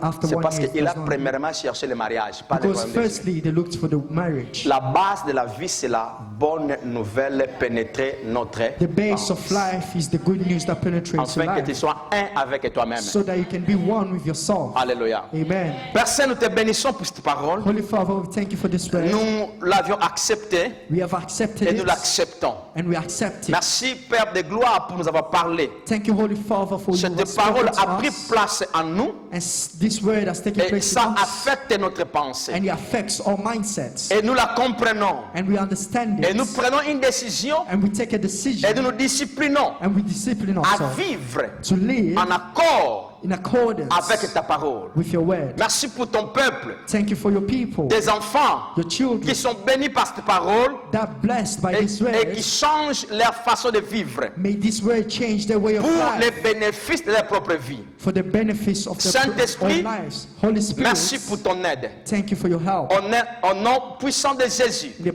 Speaker 2: after
Speaker 1: C'est
Speaker 2: one
Speaker 1: parce
Speaker 2: year.
Speaker 1: qu'il a
Speaker 2: It does not-
Speaker 1: premièrement cherché le mariage, pas le
Speaker 2: Because
Speaker 1: royaume de Dieu.
Speaker 2: firstly, they looked for the marriage.
Speaker 1: La base de la vie, c'est la bonne nouvelle pénétrer notre
Speaker 2: The base
Speaker 1: pensée.
Speaker 2: of life is the good news that penetrates your
Speaker 1: Afin que tu
Speaker 2: life,
Speaker 1: sois un avec toi-même.
Speaker 2: so that you can be one with yourself.
Speaker 1: Alléluia.
Speaker 2: Amen.
Speaker 1: Père Saint, nous te bénissons pour cette parole.
Speaker 2: Holy Father, we thank you for this word.
Speaker 1: Nous l'avions accepté
Speaker 2: We have accepted
Speaker 1: et nous
Speaker 2: it,
Speaker 1: l'acceptons.
Speaker 2: and we accept it.
Speaker 1: Merci Père de gloire pour nous avoir parlé.
Speaker 2: Thank you, Holy Father, for you
Speaker 1: Cette
Speaker 2: have
Speaker 1: parole
Speaker 2: spoken
Speaker 1: a
Speaker 2: to
Speaker 1: pris
Speaker 2: us,
Speaker 1: place en nous
Speaker 2: and this word has taken
Speaker 1: et
Speaker 2: place in
Speaker 1: ça
Speaker 2: us,
Speaker 1: affecte notre pensée.
Speaker 2: and it affects our mindsets,
Speaker 1: Et nous la comprenons.
Speaker 2: and we understand
Speaker 1: Et
Speaker 2: it,
Speaker 1: nous prenons une décision
Speaker 2: and we take a
Speaker 1: et
Speaker 2: decision,
Speaker 1: nous nous disciplinons
Speaker 2: and we discipline
Speaker 1: à
Speaker 2: ourselves
Speaker 1: vivre
Speaker 2: to live
Speaker 1: en accord
Speaker 2: in accordance
Speaker 1: avec ta parole.
Speaker 2: with your word.
Speaker 1: Merci pour ton peuple,
Speaker 2: Thank you for your people,
Speaker 1: des enfants
Speaker 2: your children,
Speaker 1: qui sont bénis par cette parole
Speaker 2: that blessed by
Speaker 1: et
Speaker 2: this
Speaker 1: qui
Speaker 2: word.
Speaker 1: changent leur façon de vivre
Speaker 2: May this word change their way of
Speaker 1: pour les
Speaker 2: life
Speaker 1: bénéfices de leur propre vie.
Speaker 2: for the benefits of their
Speaker 1: Saint-Esprit,
Speaker 2: own lives. Holy Spirit,
Speaker 1: Merci pour ton aide.
Speaker 2: thank you for your help.
Speaker 1: Au nom puissant de Jésus,
Speaker 2: In the